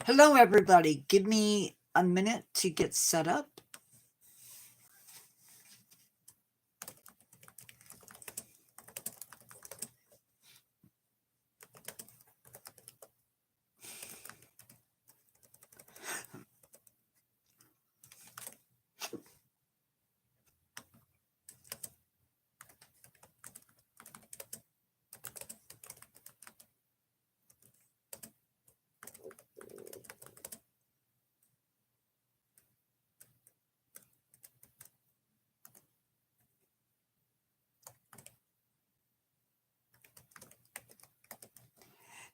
Hello, everybody. Give me a minute to get set up.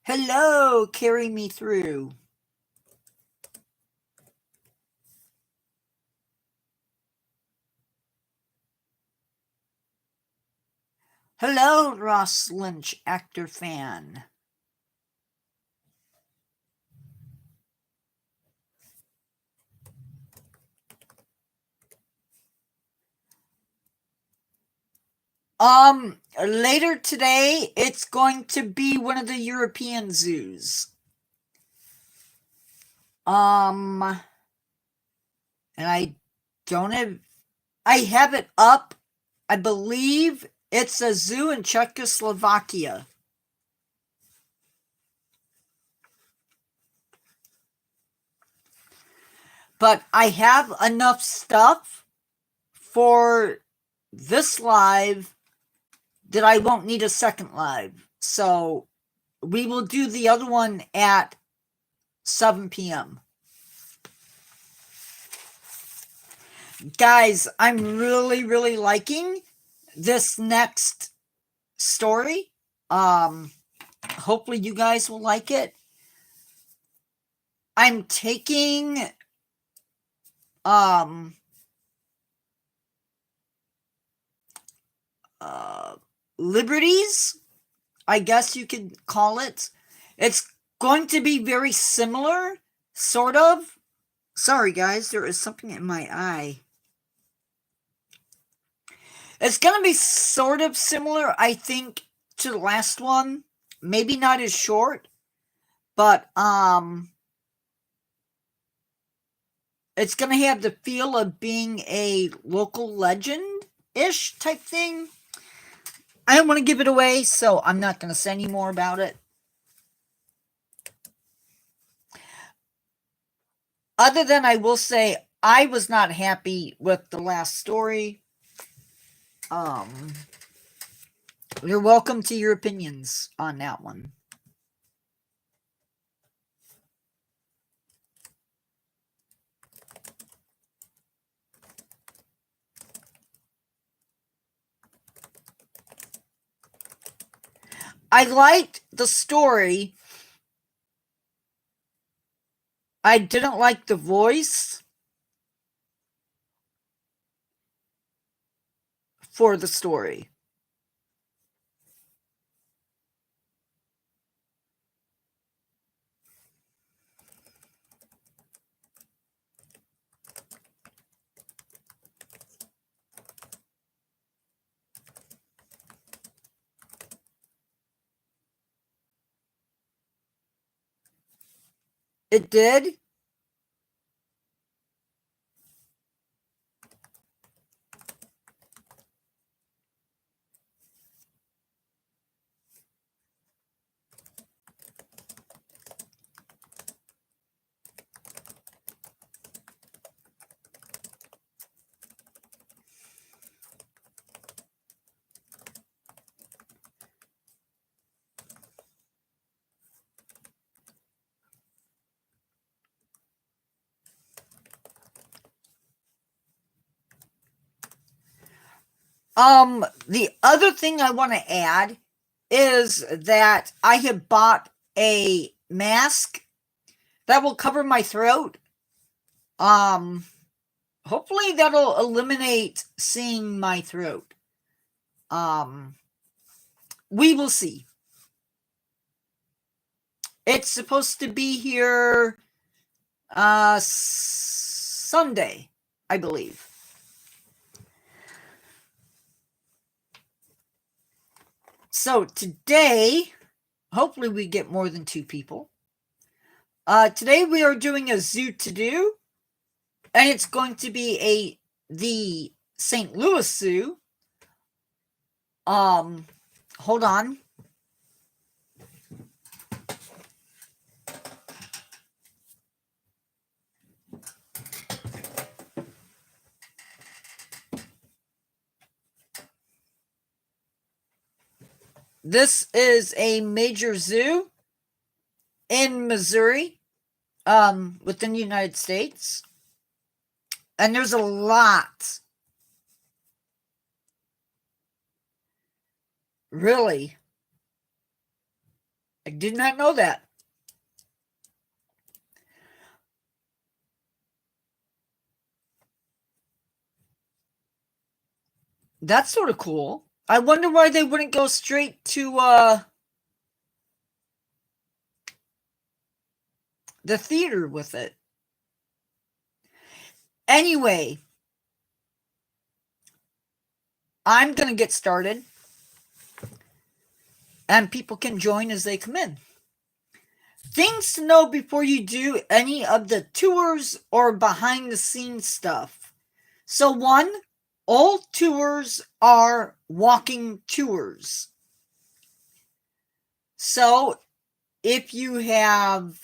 Hello, carry me through. Hello, Ross Lynch, actor fan. Later today, it's going to be one of the European zoos. And I have it up. I believe it's a zoo in Czechoslovakia. But I have enough stuff for this live that I won't need a second live. So we will do the other one at 7 p.m. Guys, I'm really liking this next story. Hopefully you guys will like it. I'm taking liberties, I guess you could call it. It's going to be very similar, sort of. Sorry, guys, there is something in my eye. It's going to be sort of similar, I think, to the last one. Maybe not as short, but it's going to have the feel of being a local legend-ish type thing. I don't want to give it away, so I'm not going to say any more about it. Other than I will say, I was not happy with the last story. You're welcome to your opinions on that one. I liked the story. I didn't like the voice for the story. It did? The other thing I want to add is that I have bought a mask that will cover my throat. Hopefully that'll eliminate seeing my throat. We will see. It's supposed to be here Sunday, I believe. So today, hopefully we get more than 2 people. Today we are doing a zoo to do, and it's going to be the St. Louis Zoo. Hold on. This is a major zoo in Missouri, within the United States. And there's a lot. Really? I did not know that. That's sort of cool. I wonder why they wouldn't go straight to the theater with it. Anyway, I'm going to get started, and people can join as they come in. Things to know before you do any of the tours or behind the scenes stuff. So, one, all tours are walking tours. So, if you have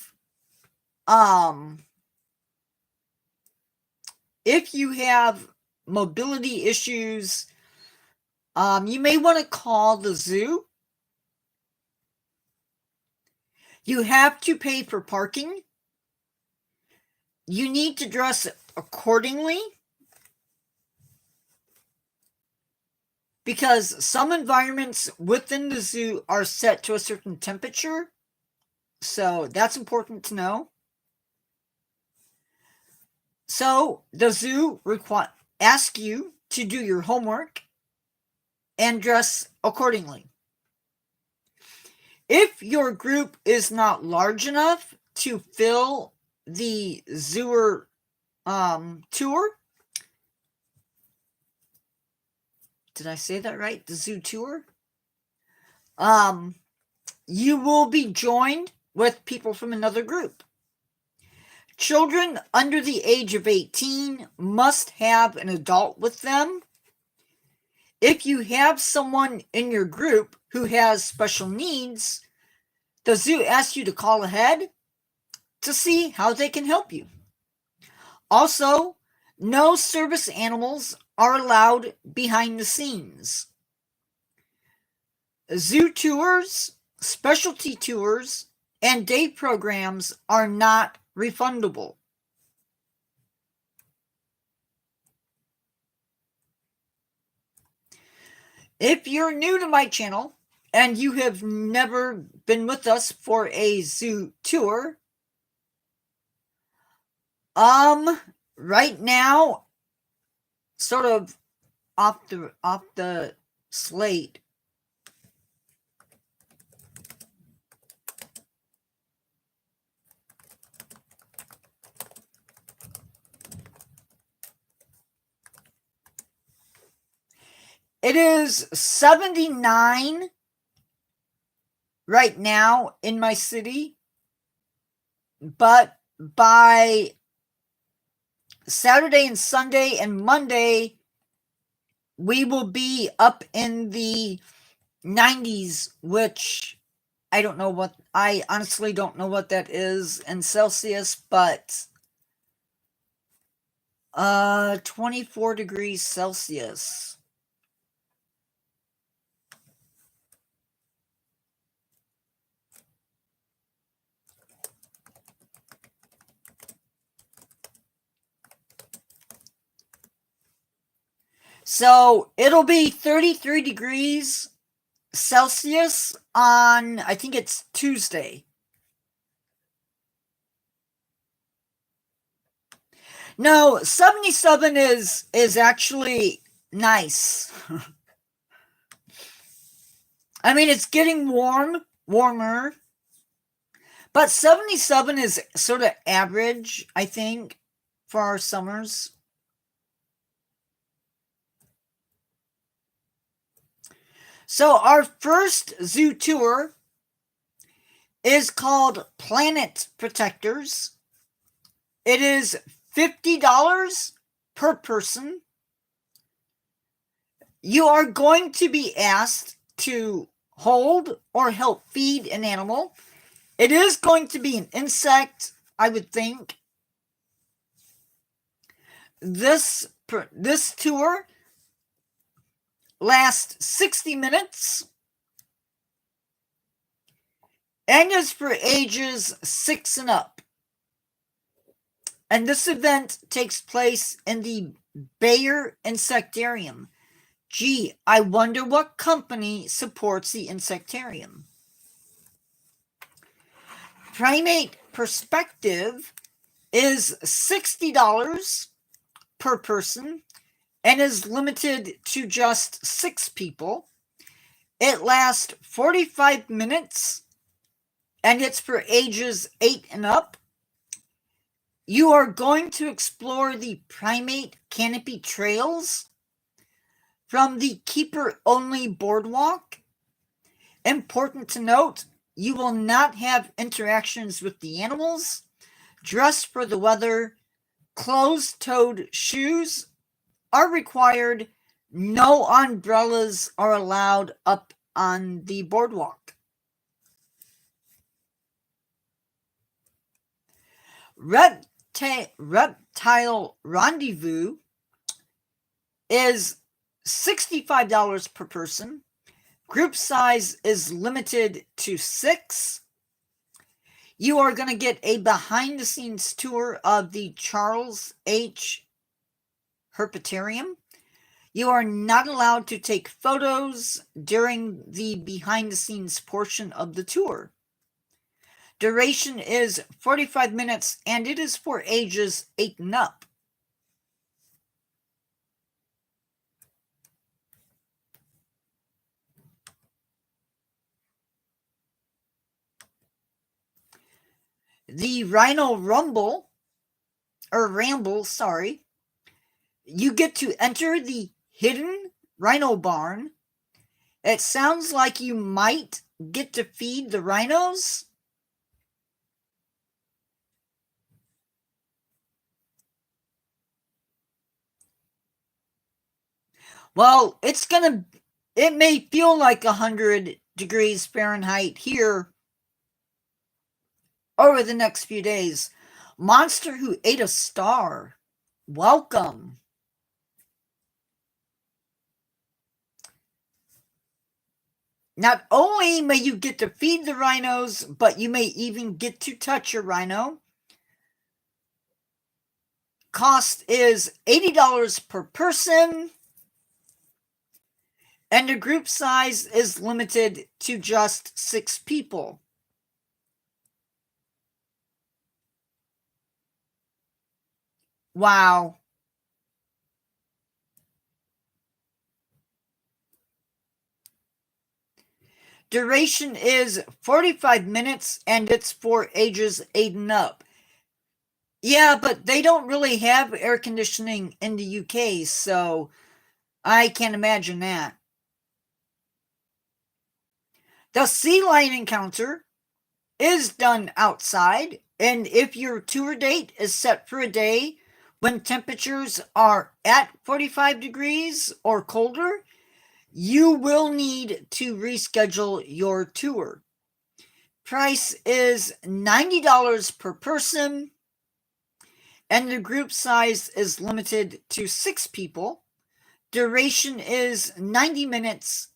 mobility issues, you may want to call the zoo. You have to pay for parking. You need to dress accordingly, because some environments within the zoo are set to a certain temperature. So that's important to know. So the zoo asks you to do your homework and dress accordingly. If your group is not large enough to fill the zoo tour, did I say that right? The zoo tour? You will be joined with people from another group. Children under the age of 18 must have an adult with them. If you have someone in your group who has special needs, the zoo asks you to call ahead to see how they can help you. Also, no service animals are allowed behind the scenes. Zoo tours, specialty tours, and day programs are not refundable. If you're new to my channel and you have never been with us for a zoo tour, right now, sort of off the slate, it is 79 right now in my city, but by Saturday and Sunday and Monday, we will be up in the 90s, which I honestly don't know what that is in Celsius, but 24 degrees Celsius. So it'll be 33 degrees Celsius on, I think it's Tuesday. No, 77 is actually nice. I mean, it's getting warmer. But 77 is sort of average, I think, for our summers. So our first zoo tour is called Planet Protectors. It is $50 per person. You are going to be asked to hold or help feed an animal. It is going to be an insect, I would think. This tour lasts 60 minutes and is for ages 6 and up. And this event takes place in the Bayer Insectarium. Gee, I wonder what company supports the Insectarium. Primate Perspective is $60 per person and is limited to just 6 people. It lasts 45 minutes and it's for ages 8 and up. You are going to explore the primate canopy trails from the keeper-only boardwalk. Important to note, you will not have interactions with the animals. Dress for the weather. Closed-toed shoes are required. No umbrellas are allowed up on the boardwalk. Reptile Rendezvous is $65 per person. Group size is limited to 6. You are going to get a behind-the-scenes tour of the Charles H. Herpetarium. You are not allowed to take photos during the behind-the-scenes portion of the tour. Duration is 45 minutes, and it is for ages 8 and up. The Rhino Ramble, you get to enter the hidden rhino barn. It sounds like you might get to feed the rhinos. Well, it may feel like 100 degrees Fahrenheit here over the next few days. Monster who ate a star. Welcome. Not only may you get to feed the rhinos, but you may even get to touch a rhino. Cost is $80 per person. And the group size is limited to just 6 people. Wow. Duration is 45 minutes and it's for ages 8 and up. Yeah, but they don't really have air conditioning in the UK, so I can't imagine that. The sea lion encounter is done outside, and if your tour date is set for a day when temperatures are at 45 degrees or colder, you will need to reschedule your tour. Price is $90 per person, and the group size is limited to 6 people. Duration is 90 minutes,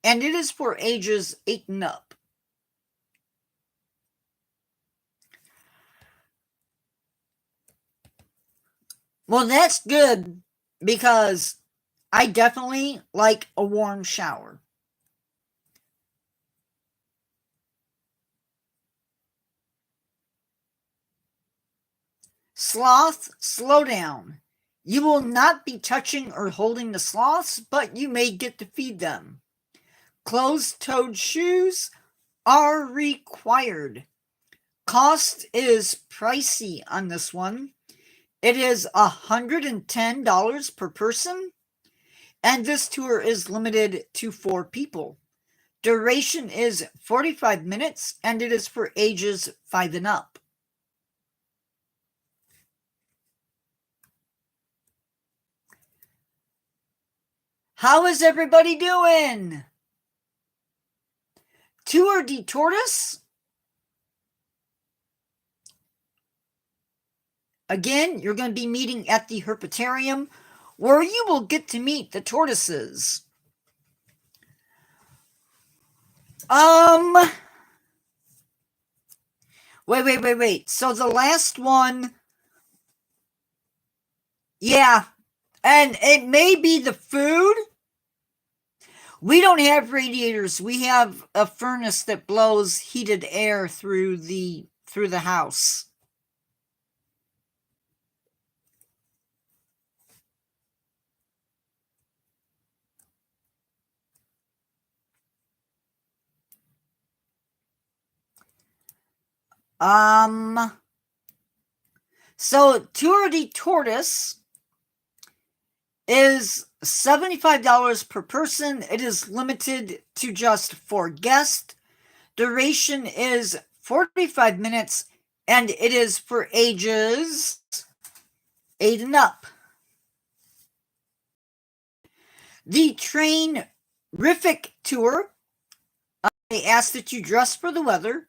and it is for ages 8 and up. Well, that's good because I definitely like a warm shower. Sloth Slowdown. You will not be touching or holding the sloths, but you may get to feed them. Closed-toed shoes are required. Cost is pricey on this one. It is $110 per person, and this tour is limited to 4 people. Duration is 45 minutes, and it is for ages 5 and up. How is everybody doing? Tour de Tortoise. Again, you're going to be meeting at the Herpetarium, where you will get to meet the tortoises. Wait. So the last one, yeah, and it may be the food. We don't have radiators. We have a furnace that blows heated air through the house. So Tour de Tortoise is $75 per person. It is limited to just 4 guests. Duration is 45 minutes, and it is for ages 8 and up. The Train-rific tour, they ask that you dress for the weather.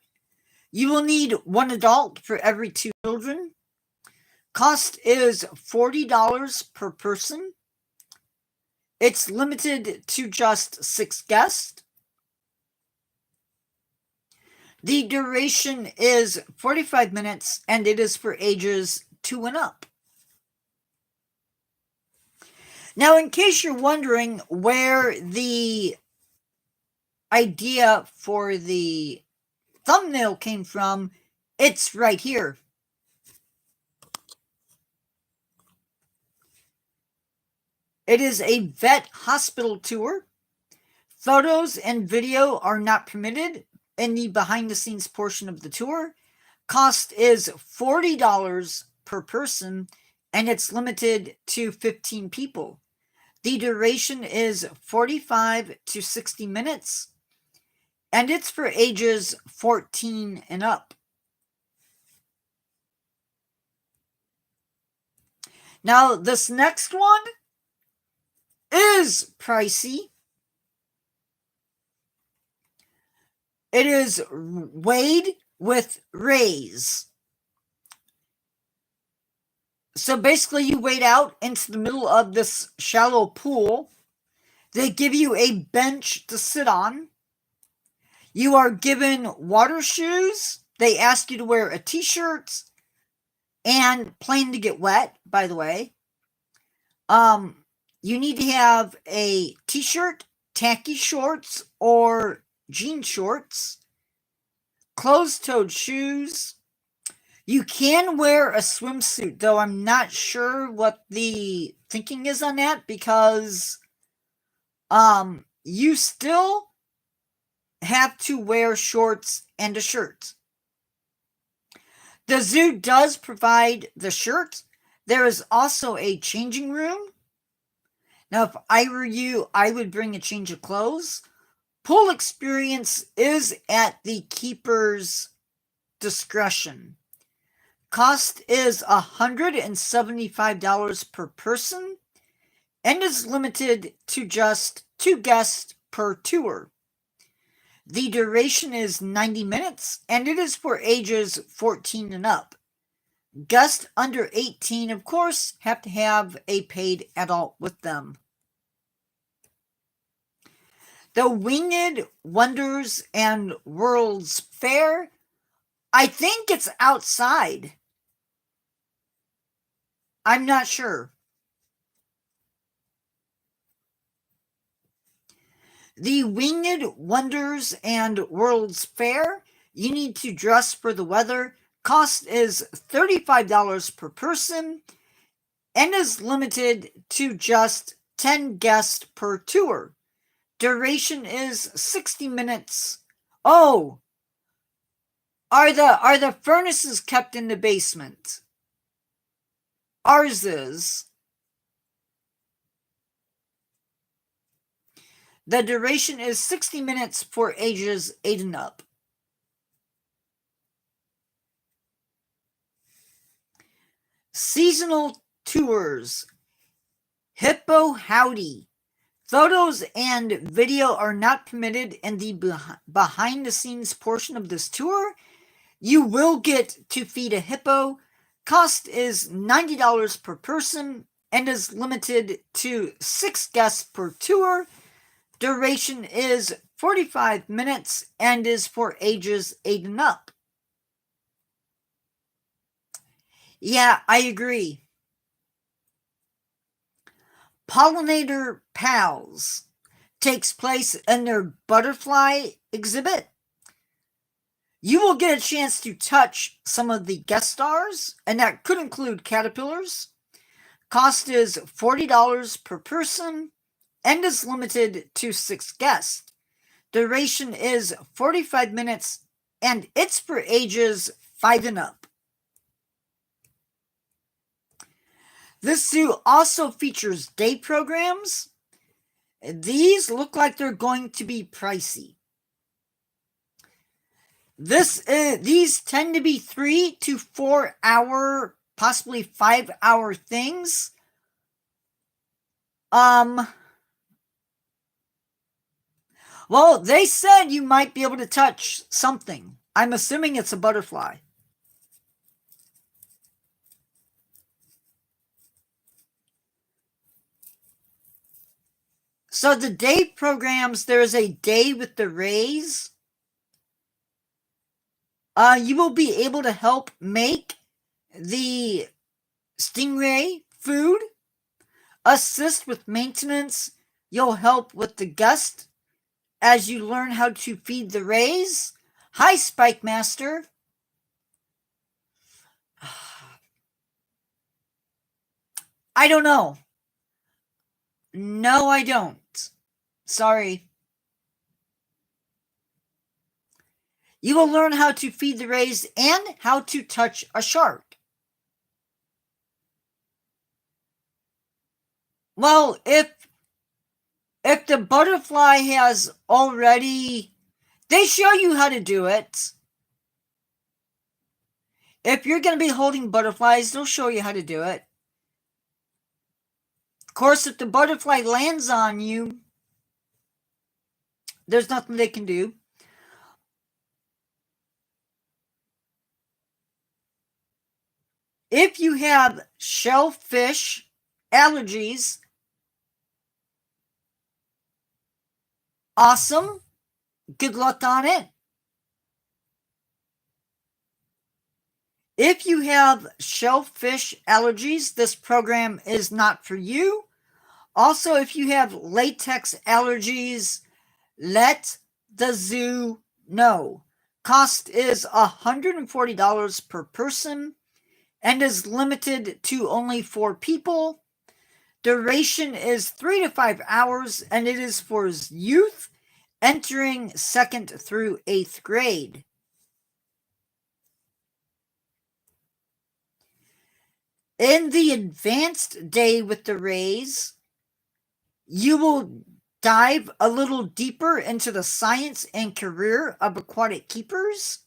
You will need 1 adult for every 2 children. Cost is $40 per person. It's limited to just 6 guests. The duration is 45 minutes, and it is for ages 2 and up. Now, in case you're wondering where the idea for the thumbnail came from, it's right here. It is a vet hospital tour. Photos and video are not permitted in the behind-the-scenes portion of the tour. Cost is $40 per person, and it's limited to 15 people. The duration is 45 to 60 minutes, and it's for ages 14 and up. Now, this next one is pricey. It is wade with raise. So basically, you wade out into the middle of this shallow pool. They give you a bench to sit on. You are given water shoes. They ask you to wear a t-shirt and plan to get wet, by the way. You need to have a t-shirt, tacky shorts, or jean shorts, closed-toed shoes. You can wear a swimsuit, though I'm not sure what the thinking is on that, because you still have to wear shorts and a shirt. The zoo does provide the shirt. There is also a changing room. Now, if I were you, I would bring a change of clothes. Pool experience is at the keeper's discretion. Cost is $175 per person, and is limited to just 2 guests per tour. The duration is 90 minutes, and it is for ages 14 and up. Guests under 18, of course, have to have a paid adult with them. The Winged Wonders and World's Fair, I think it's outside. I'm not sure. The Winged Wonders and World's Fair, you need to dress for the weather. Cost is $35 per person, and is limited to just 10 guests per tour. Duration is 60 minutes. Oh, are the furnaces kept in the basement? Ours is. The duration is 60 minutes for ages 8 and up. Seasonal tours. Hippo Howdy. Photos and video are not permitted in the behind-the-scenes portion of this tour. You will get to feed a hippo. Cost is $90 per person and is limited to 6 guests per tour. Duration is 45 minutes and is for ages 8 and up. Yeah, I agree. Pollinator Pals takes place in their butterfly exhibit. You will get a chance to touch some of the guest stars, and that could include caterpillars. Cost is $40 per person and is limited to 6 guests. Duration is 45 minutes and it's for ages 5 and up. This zoo also features day programs. These look like they're going to be pricey. These tend to be 3 to 4 hour, possibly 5 hour things. Well, they said you might be able to touch something. I'm assuming it's a butterfly. So the day programs, there is a day with the rays. You will be able to help make the stingray food, assist with maintenance. You'll help with the guest as you learn how to feed the rays. Hi, Spike Master. I don't know. No, I don't. Sorry. You will learn how to feed the rays and how to touch a shark. Well, if the butterfly has already, they show you how to do it. If you're going to be holding butterflies, they'll show you how to do it. Of course, if the butterfly lands on you, there's nothing they can do. If you have shellfish allergies, awesome. Good luck on it. If you have shellfish allergies, this program is not for you. Also, if you have latex allergies, let the zoo know. Cost is $140 per person and is limited to only 4 people. Duration is 3 to 5 hours, and it is for youth entering 2nd through 8th grade. In the advanced day with the rays, you will dive a little deeper into the science and career of aquatic keepers.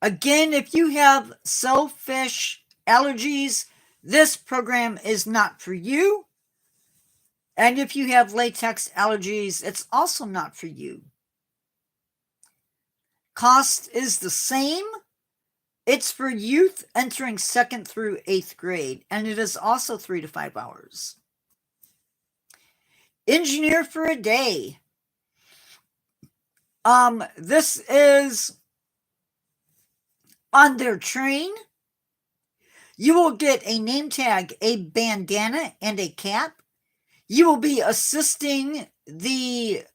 Again, if you have shellfish allergies, this program is not for you. And if you have latex allergies, it's also not for you. Cost is the same. It's for youth entering 2nd through 8th grade, and it is also 3 to 5 hours. Engineer for a day. This is on their train. You will get a name tag, a bandana, and a cap. You will be assisting the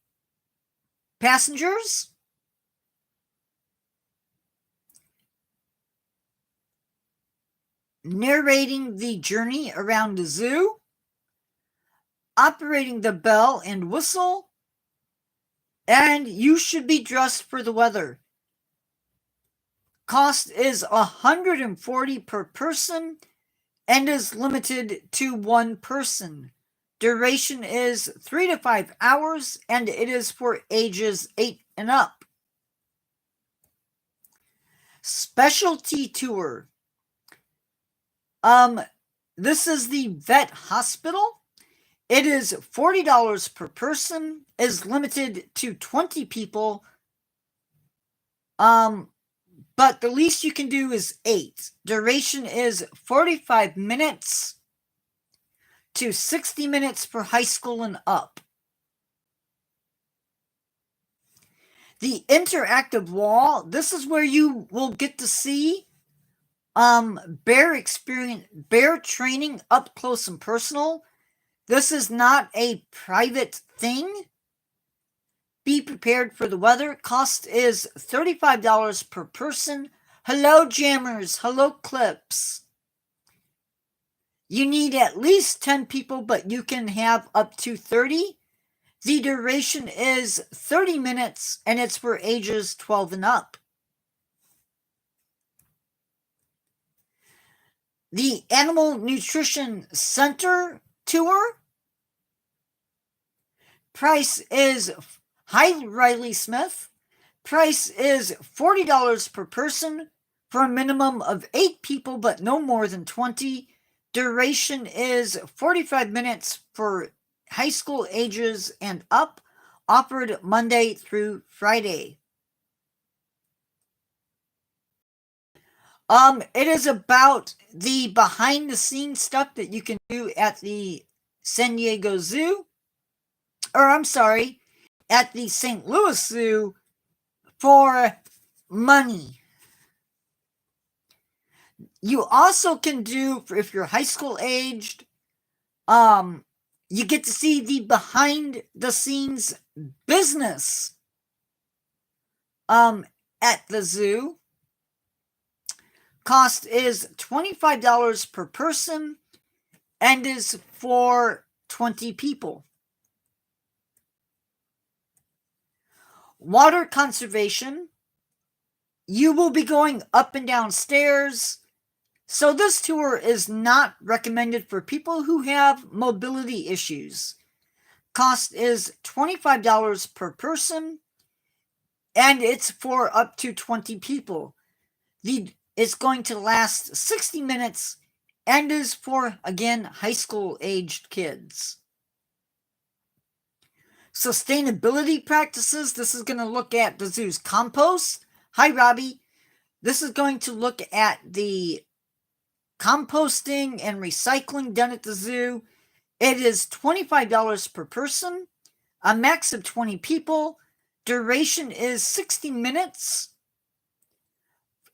passengers. Narrating the journey around the zoo. Operating the bell and whistle. And you should be dressed for the weather. Cost is $140 per person and is limited to 1 person. Duration is 3 to 5 hours, and it is for ages 8 and up. Specialty tour. This is the vet hospital. It is $40 per person, is limited to 20 people. But the least you can do is 8. Duration is 45 minutes to 60 minutes for high school and up. The interactive wall, this is where you will get to see bear training up close and personal. This is not a private thing. Be prepared for the weather. Cost is $35 per person. Hello, jammers. Hello, clips. You need at least 10 people, but you can have up to 30. The duration is 30 minutes, and it's for ages 12 and up. The Animal Nutrition Center tour. Price is, hi Riley Smith. Price is $40 per person for a minimum of 8 people, but no more than 20. Duration is 45 minutes for high school ages and up, offered Monday through Friday. It is about the behind the scenes stuff that you can do at the San Diego Zoo, or I'm sorry, at the St. Louis Zoo for money. You also can do, if you're high school aged, you get to see the behind the scenes business at the zoo. Cost is $25 per person and is for 20 people. Water conservation. You will be going up and down stairs. So this tour is not recommended for people who have mobility issues. Cost is $25 per person, and it's for up to 20 people. It's going to last 60 minutes and is for, again, high school aged kids. Sustainability practices. This is going to look at the zoo's compost. Hi, Robbie. This is going to look at the composting and recycling done at the zoo. It is $25 per person, a max of 20 people. Duration is 60 minutes,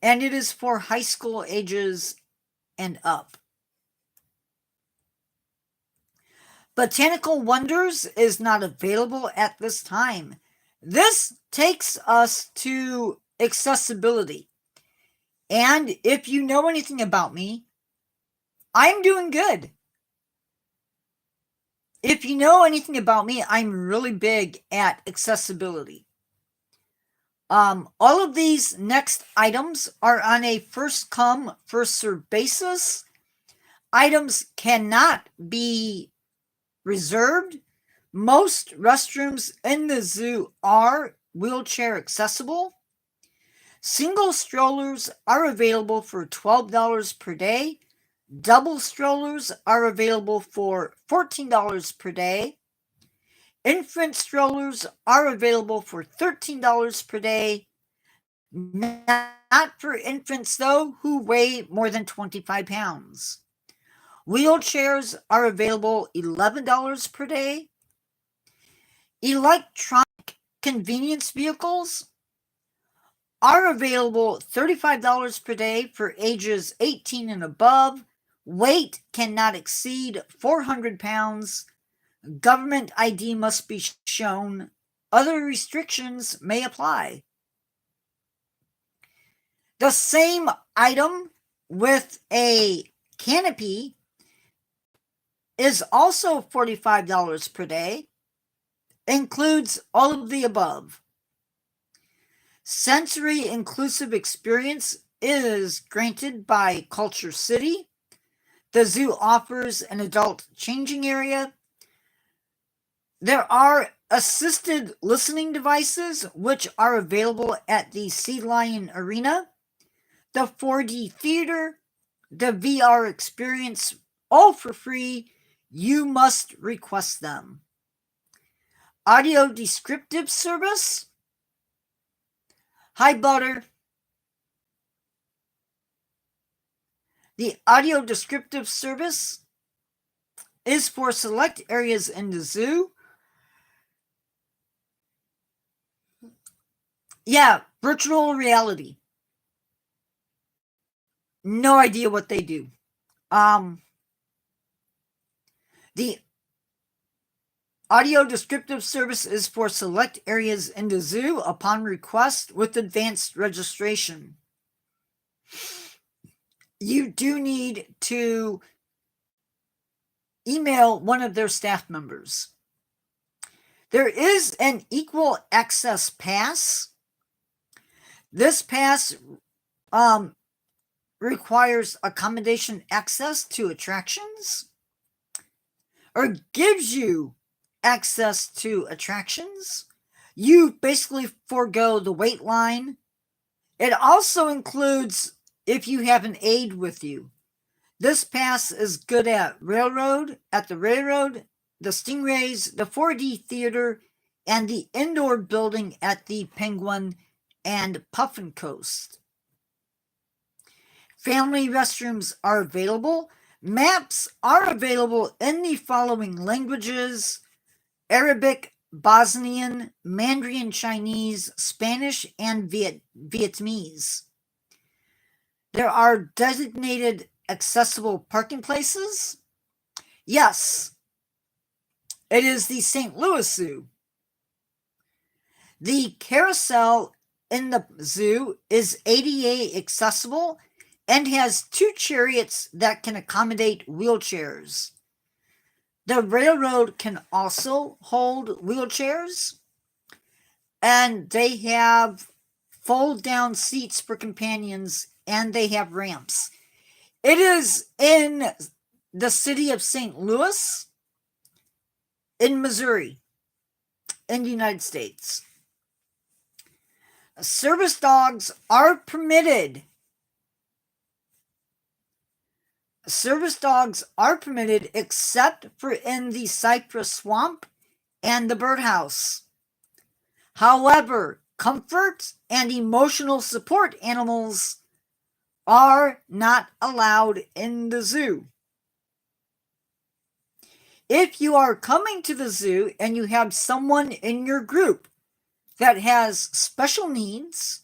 and it is for high school ages and up. Botanical Wonders is not available at this time. This takes us to accessibility. And if you know anything about me, I'm doing good. If you know anything about me, I'm really big at accessibility. All of these next items are on a first come, first served basis. Items cannot be reserved. Most restrooms in the zoo are wheelchair accessible. Single strollers are available for $12 per day. Double strollers are available for $14 per day. Infant strollers are available for $13 per day. Not for infants, though, who weigh more than 25 pounds. Wheelchairs are available $11 per day. Electronic convenience vehicles are available $35 per day for ages 18 and above. Weight cannot exceed 400 pounds. Government ID must be shown. Other restrictions may apply. The same item with a canopy is also $45 per day. Includes all of the above. Sensory inclusive experience is granted by Culture City. The zoo offers an adult changing area. There are assisted listening devices which are available at the Sea Lion Arena, the 4D Theater, the VR experience, all for free. You must request them. Audio descriptive service. Hi, Butter. The audio descriptive service is for select areas in the zoo. Yeah, virtual reality. No idea what they do. The audio descriptive service is for select areas in the zoo upon request with advanced registration. You do need to email one of their staff members. There is an equal access pass. This pass requires accommodation access to attractions, or gives you access to attractions. You basically forego the wait line. It also includes if you have an aide with you. This pass is good at the railroad, the Stingrays, the 4D Theater, and the indoor building at the Penguin and Puffin Coast. Family restrooms are available. Maps are available in the following languages: Arabic, Bosnian, Mandarin Chinese, Spanish, and Vietnamese. There are designated accessible parking places. Yes, it is the St. Louis Zoo. The carousel in the zoo is ADA accessible and has 2 chariots that can accommodate wheelchairs. The railroad can also hold wheelchairs, and they have fold-down seats for companions, and they have ramps. It is in the city of St. Louis, in Missouri, in the United States. Service dogs are permitted. Service dogs are permitted except for in the cypress swamp and the birdhouse. However, comfort and emotional support animals are not allowed in the zoo. If you are coming to the zoo and you have someone in your group that has special needs,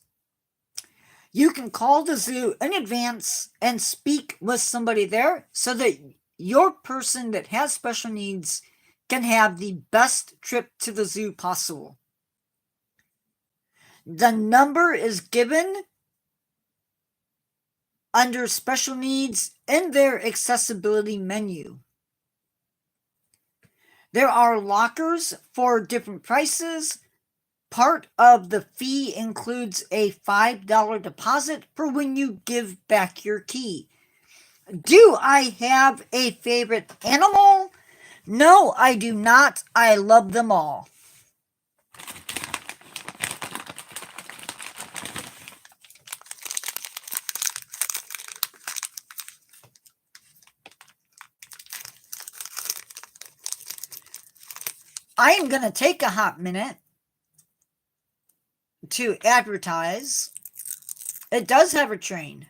you can call the zoo in advance and speak with somebody there so that your person that has special needs can have the best trip to the zoo possible. The number is given under special needs in their accessibility menu. There are lockers for different prices. Part of the fee includes a $5 deposit for when you give back your key. Do I have a favorite animal? No, I do not. I love them all. I am going to take a hot minute to advertise. It does have a train.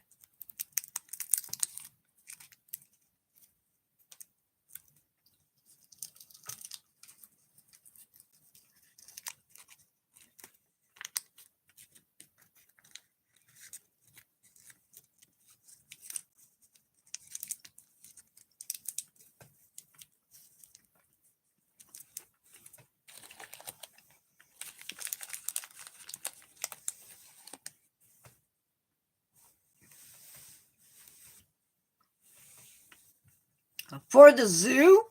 For the zoo,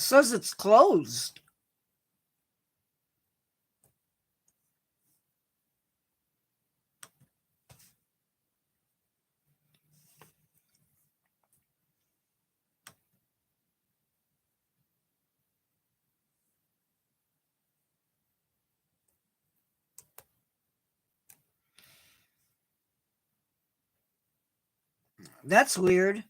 says it's closed. That's weird.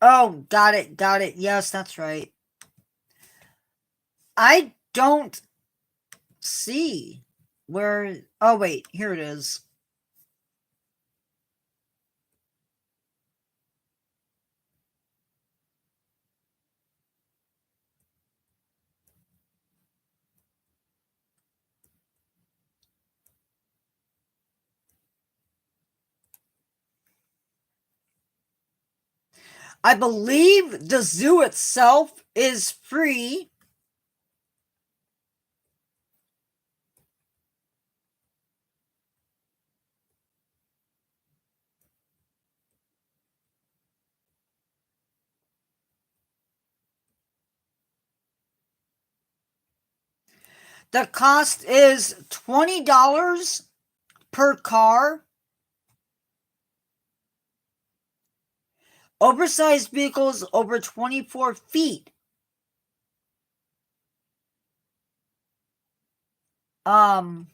Oh, got it, got it. Yes, that's right. I don't see where. Oh, wait, here it is. I believe the zoo itself is free. The cost is $20 per car. Oversized vehicles over 24 feet. And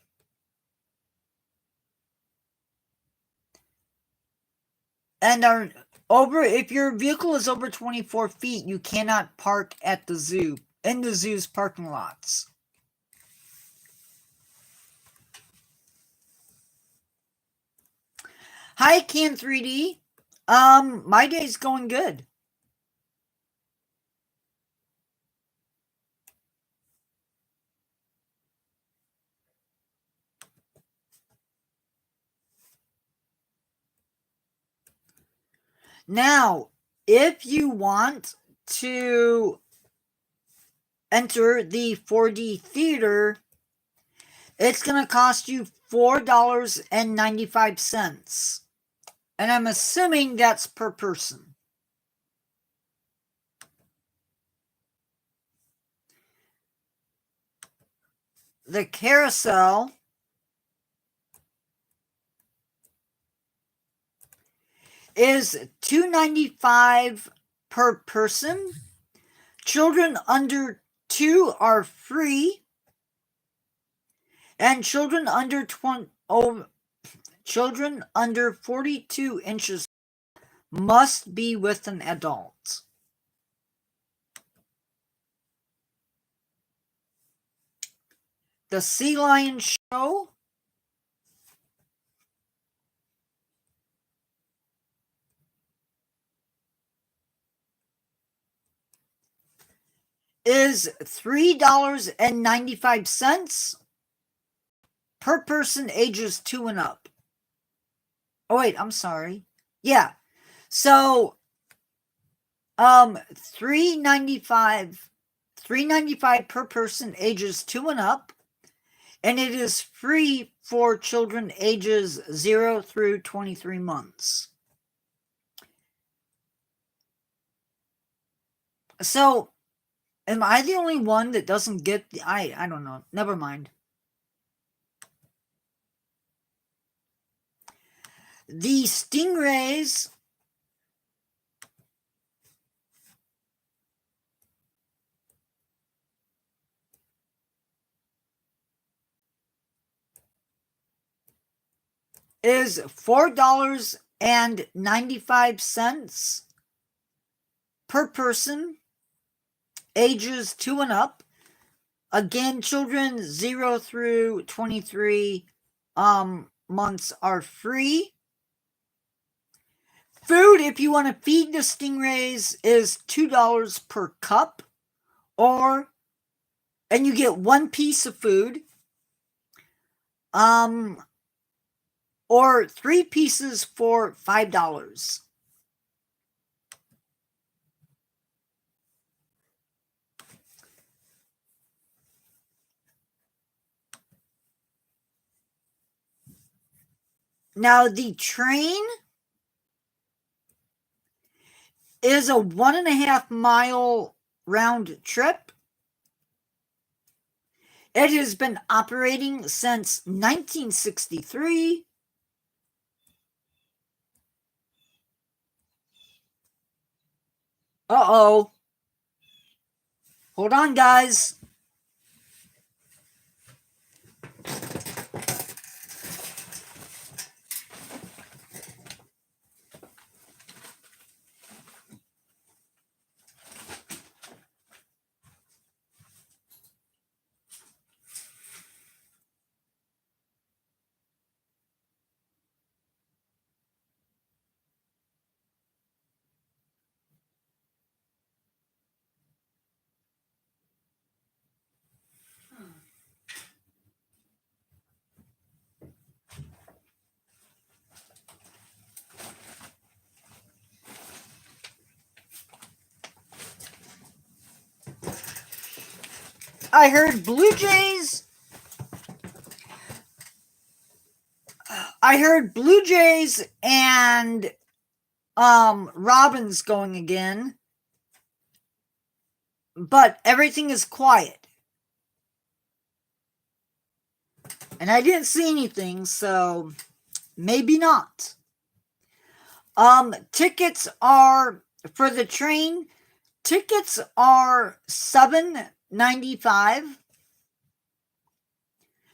are over, if your vehicle is over 24 feet, you cannot park at the zoo, in the zoo's parking lots. Hi, Can 3D. My day's going good. Now, if you want to enter the 4D theater, it's going to cost you $4.95. And I'm assuming that's per person. The carousel is $2.95 per person. Children under 2 are free. And children under 42 inches must be with an adult. The Sea Lion Show is $3.95 per person ages 2 and up. Oh wait, I'm sorry. Yeah. So $3.95 per person ages 2 and up, and it is free for children ages 0 through 23 months. So, am I the only one that doesn't get the... I don't know. Never mind. The stingrays is $4.95 per person ages 2 and up. Again, children 0 through 23 months are free. Food, if you want to feed the stingrays, is $2 per cup, or and you get one piece of food, or 3 pieces for $5. Now, the train is a 1.5 mile round trip. It has been operating since 1963. Uh-oh. Hold on, guys. I heard Blue Jays. I heard Blue Jays and Robins going again. But everything is quiet. And I didn't see anything, so maybe not. Tickets are for the train. Tickets are $7.95.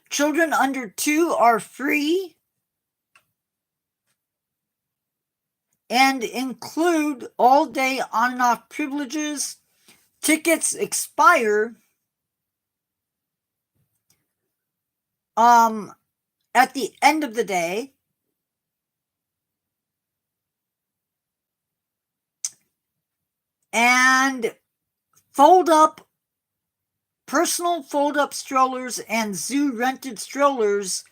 Children under 2 are free and include all day on and off privileges. Tickets expire at the end of the day. And personal fold-up strollers and zoo-rented strollers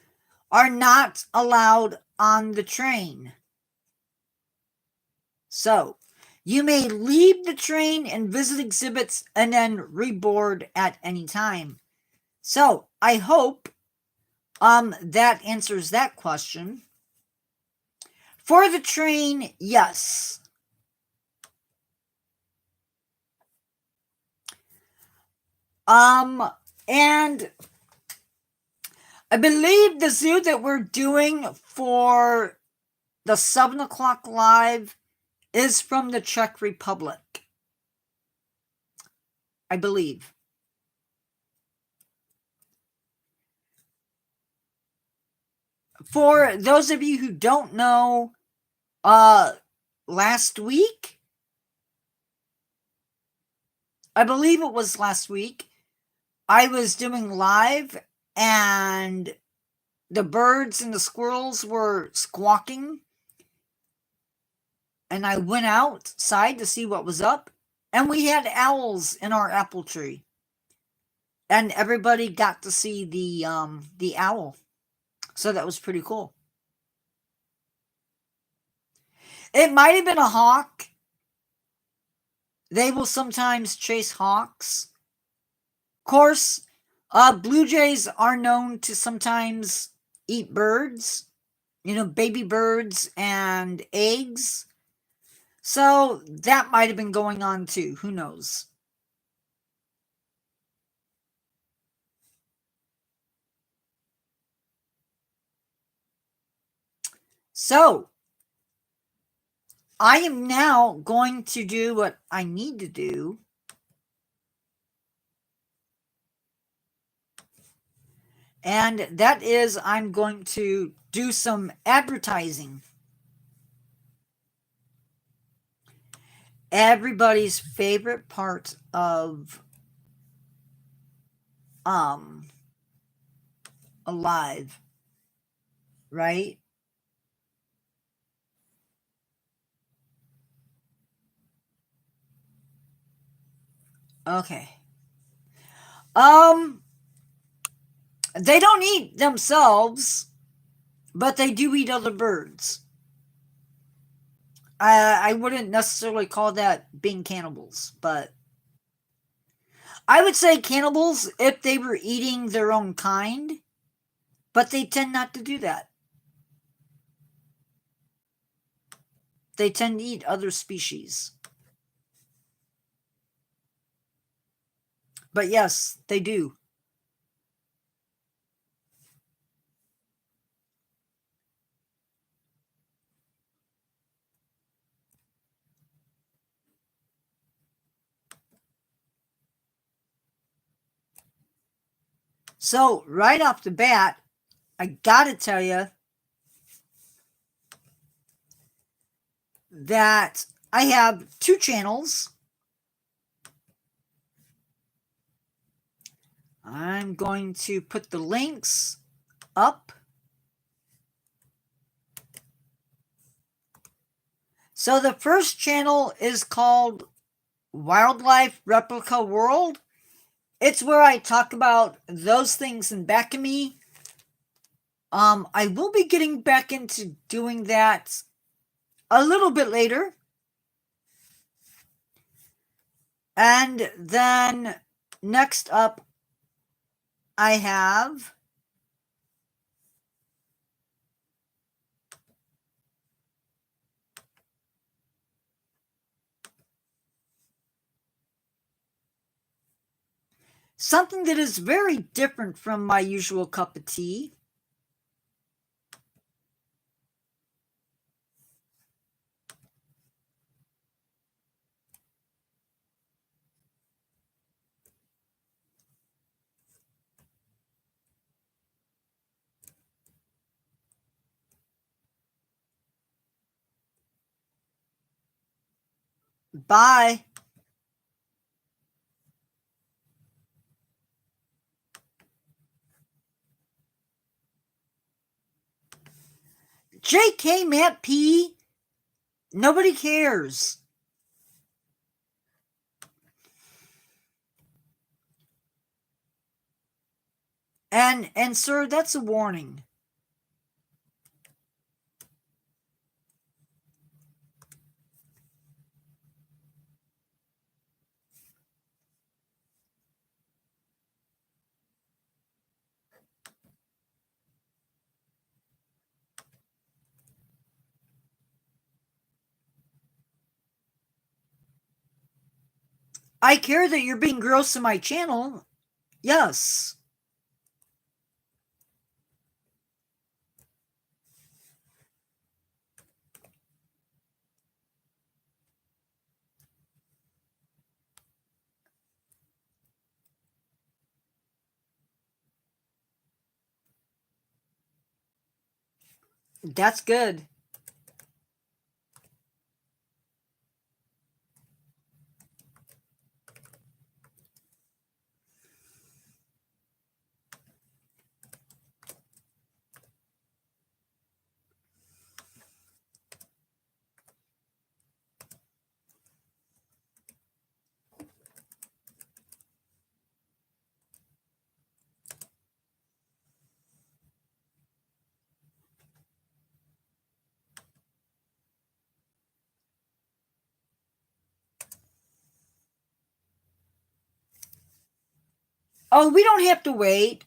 are not allowed on the train. So, you may leave the train and visit exhibits and then reboard at any time. So, I hope that answers that question. For the train, yes. And I believe the zoo that we're doing for the 7 o'clock live is from the Czech Republic. I believe. For those of you who don't know, last week, I believe it was last week, I was doing live and the birds and the squirrels were squawking. And I went outside to see what was up. And we had owls in our apple tree. And everybody got to see the owl. So that was pretty cool. It might have been a hawk. They will sometimes chase hawks. Of course, blue jays are known to sometimes eat birds, baby birds and eggs. So that might have been going on too. Who knows? So I am now going to do what I need to do. And that is, I'm going to do some advertising. Everybody's favorite part of Alive, right? Okay. They don't eat themselves, but they do eat other birds. I wouldn't necessarily call that being cannibals, but I would say cannibals if they were eating their own kind, but they tend not to do that. They tend to eat other species. But yes, they do. So, right off the bat, I gotta tell you that I have 2 channels. I'm going to put the links up. So the first channel is called Wildlife Replica World. It's where I talk about those things in back of me. I will be getting back into doing that a little bit later. And then next up, I have something that is very different from my usual cup of tea. Bye. JK Matt P. Nobody cares. And sir, that's a warning. I care that you're being gross in my channel. Yes. That's good. Oh, we don't have to wait.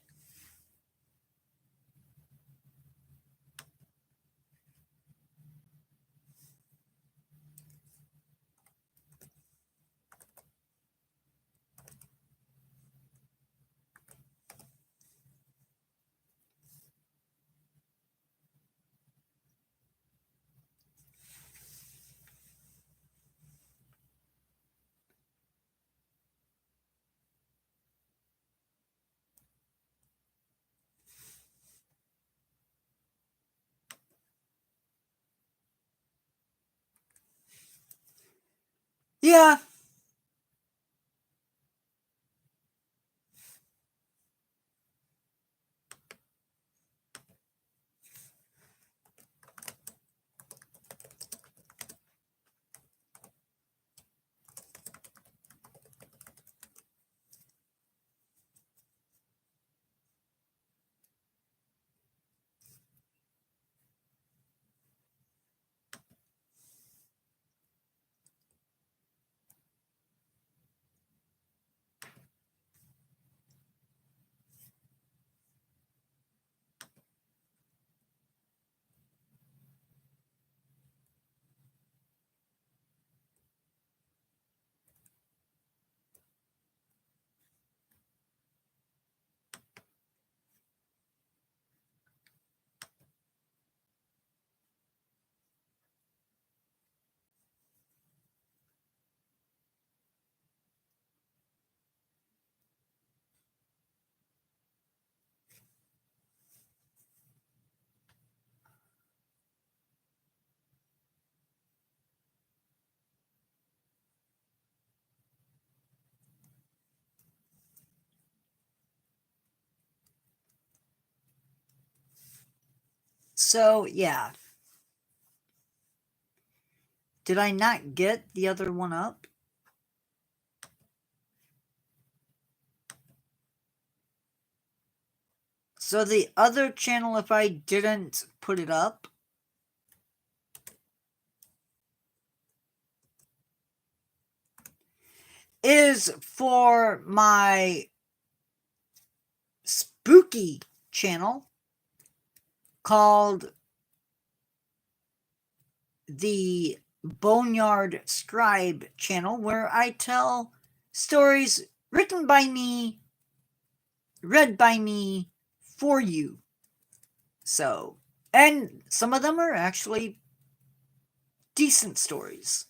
Yeah. So, yeah. Did I not get the other one up? So the other channel, if I didn't put it up, is for my spooky channel called the Boneyard Scribe channel, where I tell stories written by me, read by me, for you. So, and some of them are actually decent stories.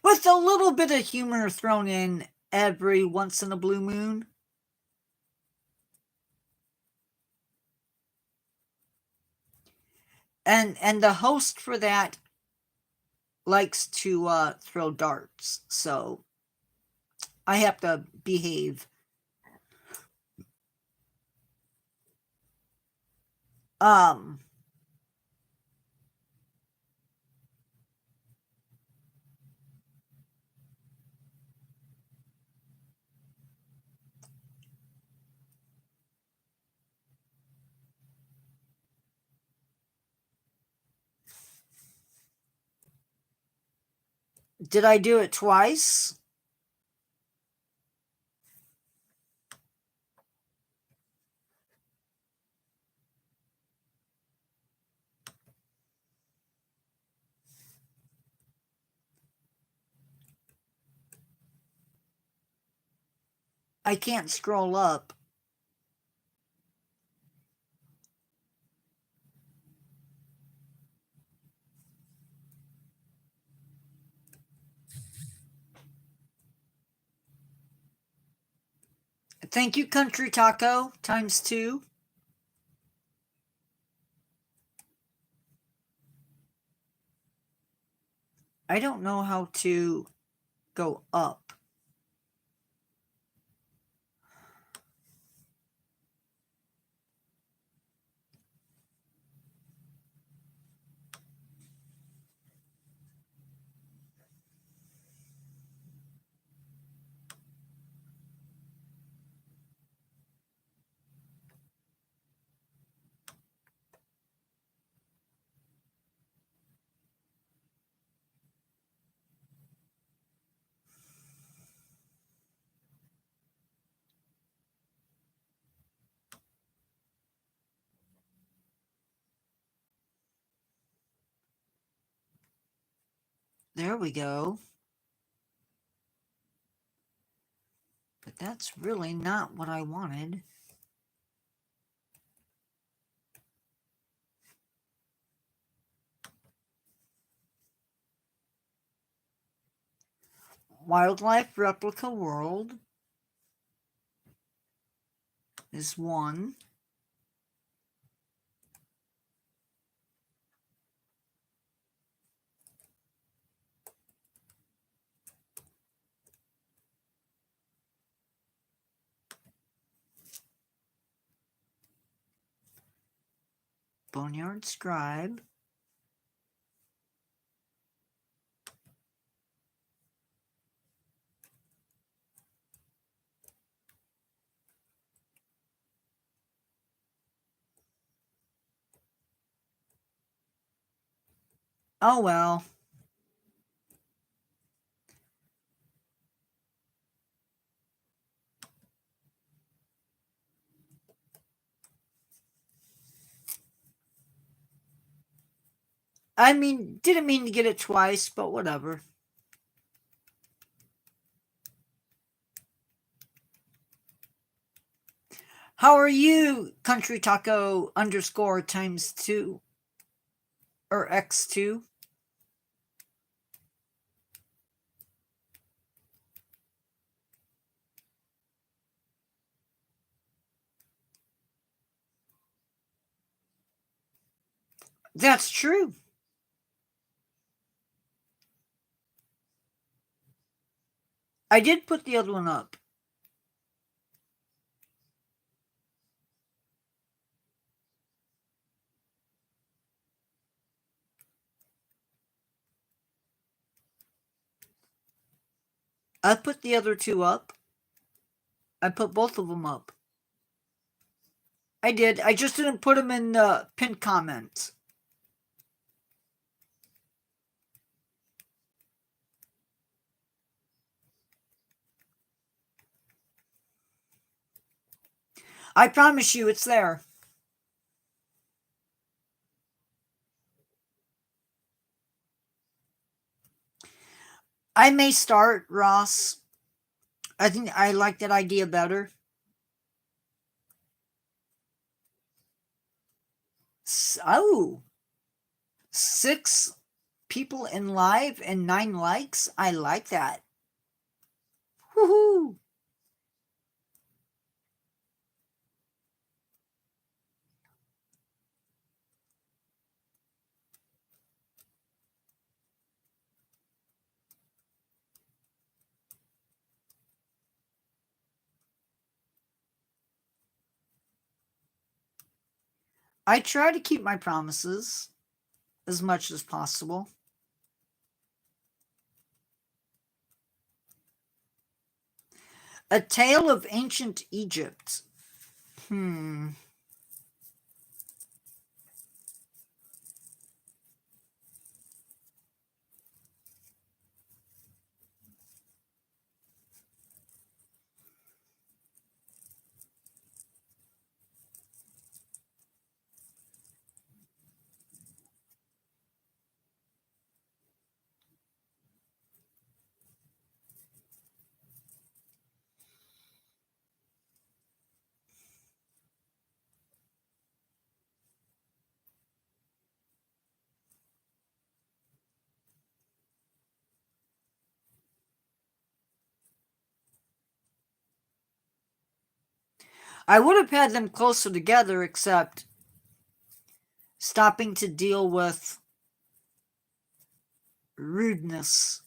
With a little bit of humor thrown in every once in a blue moon. And the host for that likes to throw darts, so I have to behave. Um, did I do it twice? I can't scroll up. Thank you, Country Taco, ×2. I don't know how to go up. There we go. But that's really not what I wanted. Wildlife Replica World is one. Boneyard Scribe. Oh well. I mean, didn't mean to get it twice, but whatever. How are you, Country Taco _ ×2 or X2? That's true. I did put the other one up. I put the other two up. I put both of them up. I did. I just didn't put them in the pinned comments. I promise you it's there. I may start, Ross. I think I like that idea better. Oh, 6 people in live and 9 likes. I like that. Woohoo! I try to keep my promises as much as possible. A Tale of Ancient Egypt. I would have had them closer together, except stopping to deal with rudeness.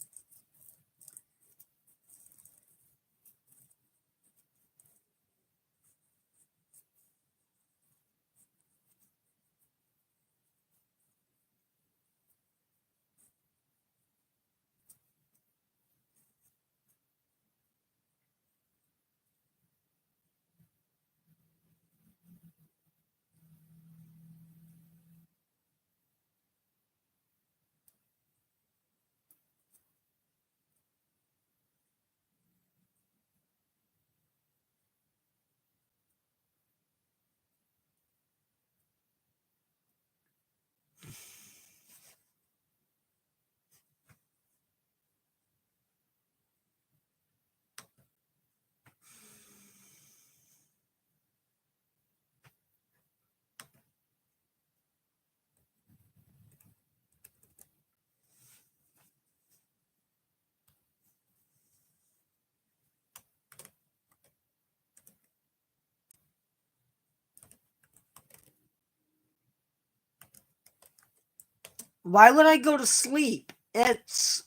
Why would I go to sleep? It's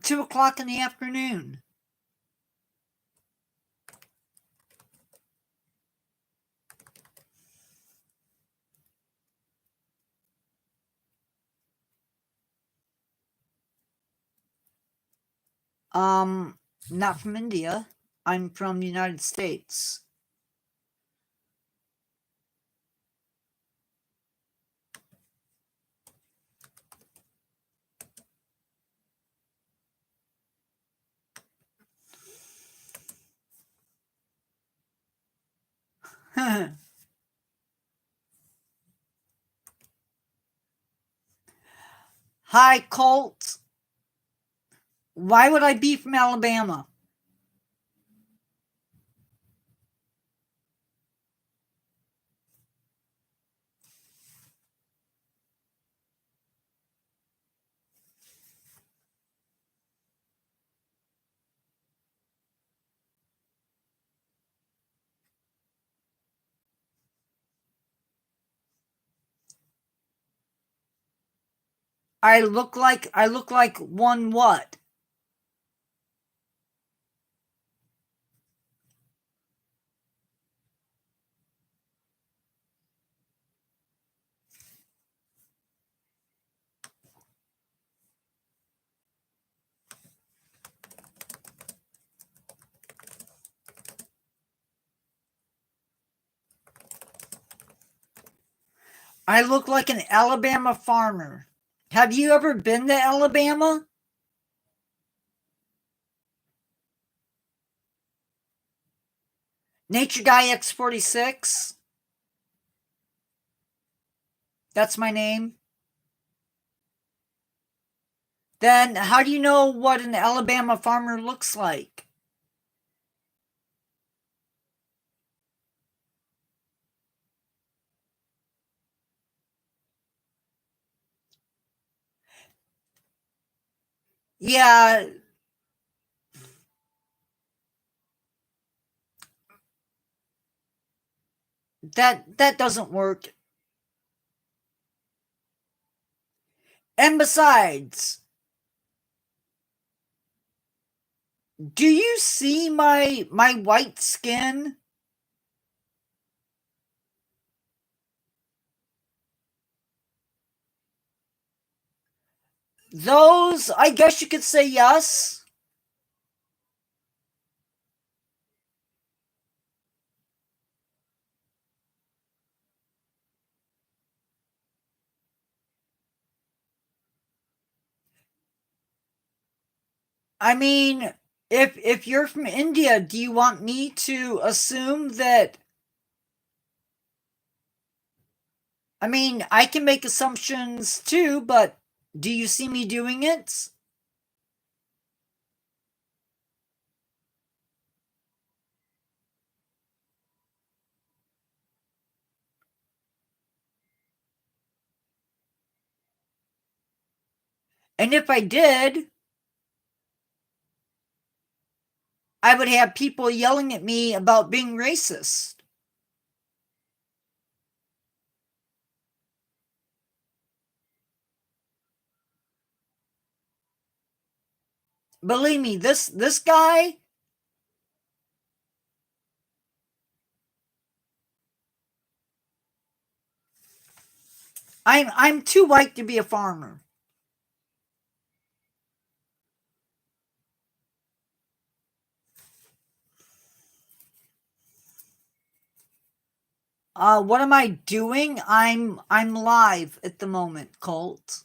2 o'clock in the afternoon. Not from India. I'm from the United States. Hi, Colt. Why would I be from Alabama? I look like one what? I look like an Alabama farmer. Have you ever been to Alabama? Nature Guy X46. That's my name. Then how do you know what an Alabama farmer looks like? Yeah, that doesn't work. And besides, do you see my white skin? Those, I guess you could say yes. I mean, if you're from India, do you want me to assume that? I mean, I can make assumptions too, but do you see me doing it? And if I did, I would have people yelling at me about being racist. Believe me, this guy, I'm too white to be a farmer. What am I doing? I'm live at the moment, Colt.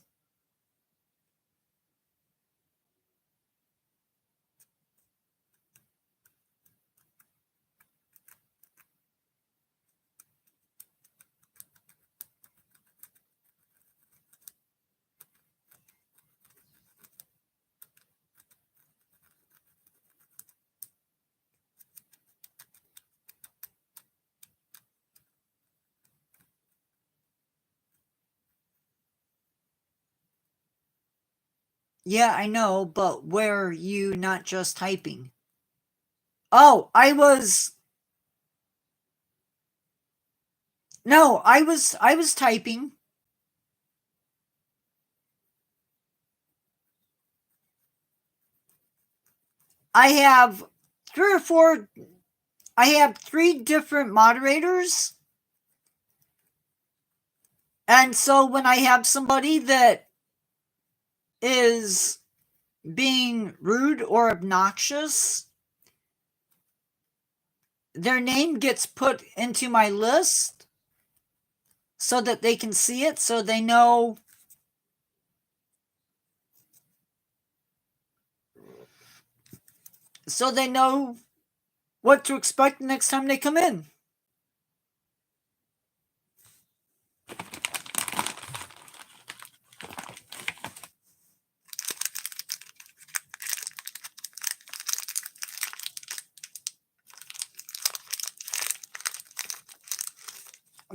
Yeah, I know, but where are you not just typing? Oh, no, I was typing. I have three or four I have three different moderators. And so when I have somebody that is being rude or obnoxious, their name gets put into my list so that they can see it, so they know what to expect next time they come in.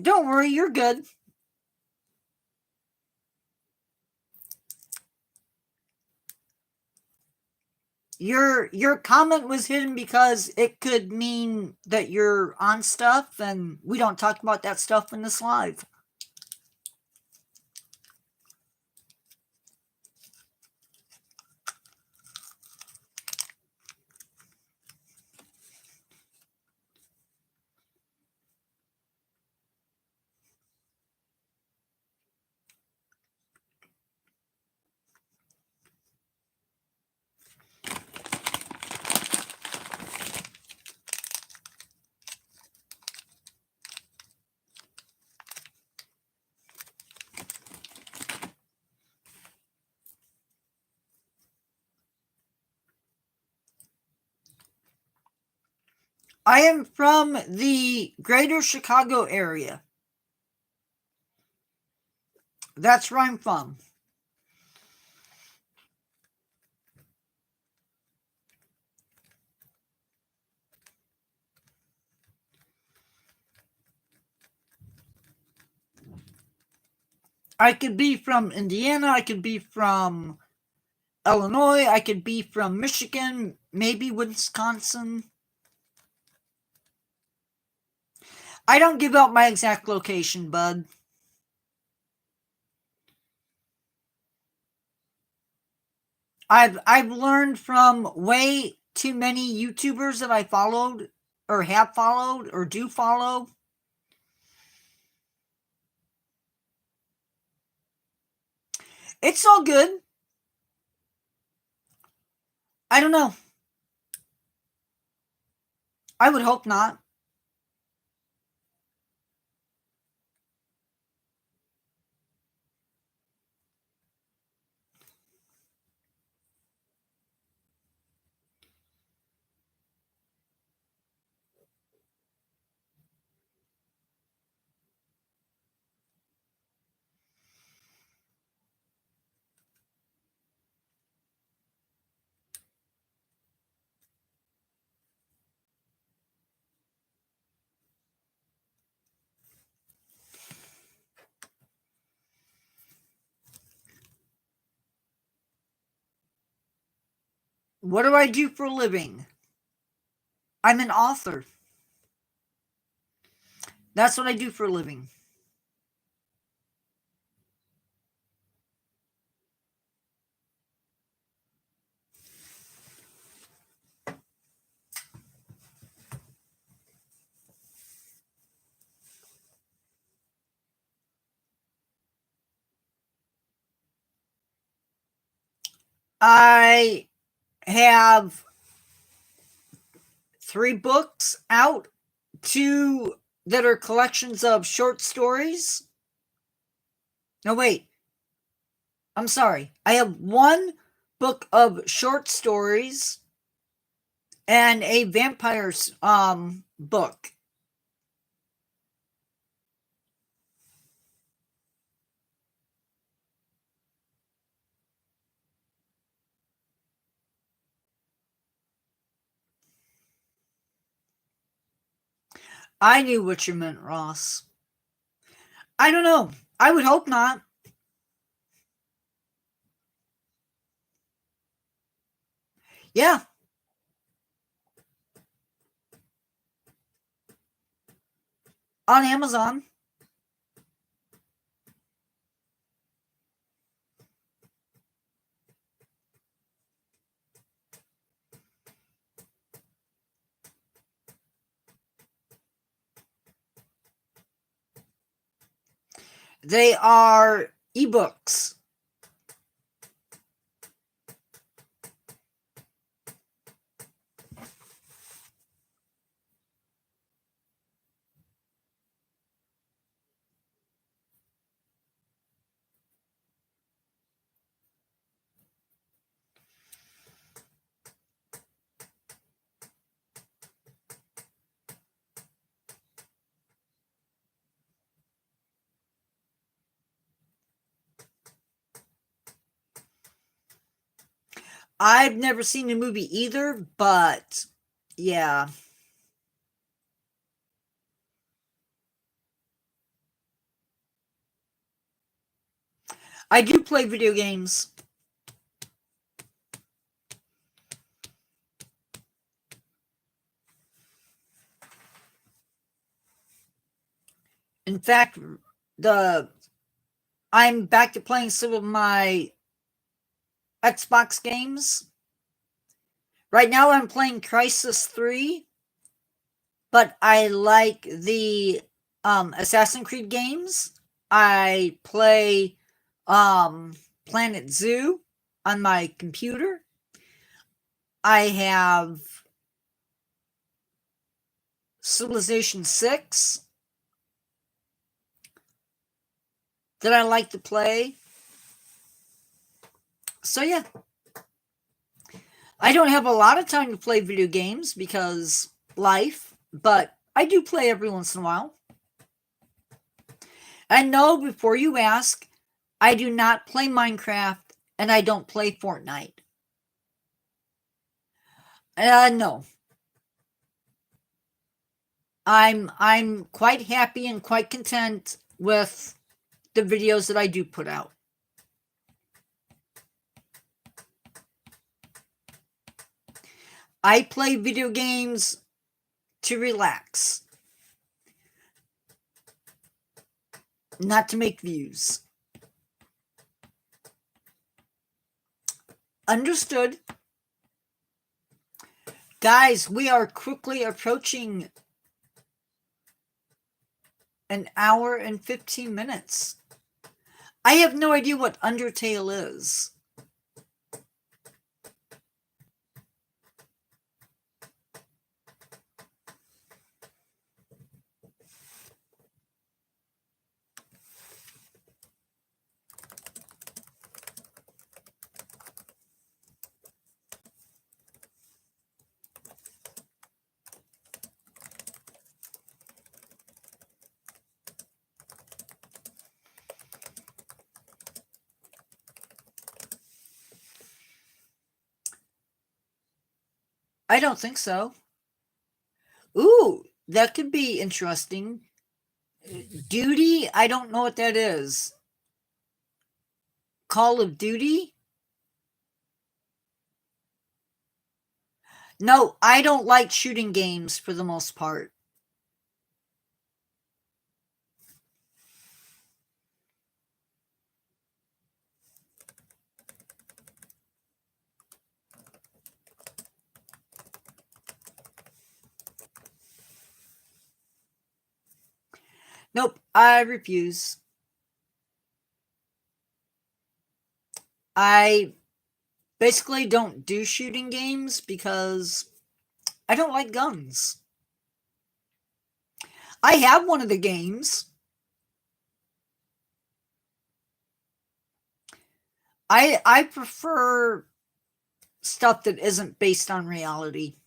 Don't worry, you're good. Your comment was hidden because it could mean that you're on stuff, and we don't talk about that stuff in this live. I am from the greater Chicago area. That's where I'm from. I could be from Indiana. I could be from Illinois. I could be from Michigan. Maybe Wisconsin. I don't give out my exact location, bud. I've learned from way too many YouTubers that I followed or have followed or do follow. It's all good. I don't know. I would hope not. What do I do for a living? I'm an author. That's what I do for a living. I have 3 books out, 2 that are collections of short stories. No, wait. I'm sorry. I have 1 book of short stories and a vampires book. I knew what you meant, Ross. I don't know. I would hope not. Yeah. On Amazon. They are ebooks. I've never seen the movie either, but yeah. I do play video games. In fact, I'm back to playing some of my Xbox games. Right now I'm playing Crisis 3, but I like the Assassin's Creed games. I play Planet Zoo on my computer. I have Civilization 6 that I like to play. So yeah. I don't have a lot of time to play video games because life. but I do play every once in a while. And no, before you ask, I do not play Minecraft and I don't play Fortnite. No. I'm quite happy and quite content with the videos that I do put out. I play video games to relax, not to make views. Understood. Guys, we are quickly approaching an hour and 15 minutes. I have no idea what Undertale is. I don't think so. Ooh, that could be interesting. Duty? I don't know what that is. Call of Duty? No, I don't like shooting games for the most part. Nope, I refuse. I basically don't do shooting games because I don't like guns. I have one of the games. I prefer stuff that isn't based on reality.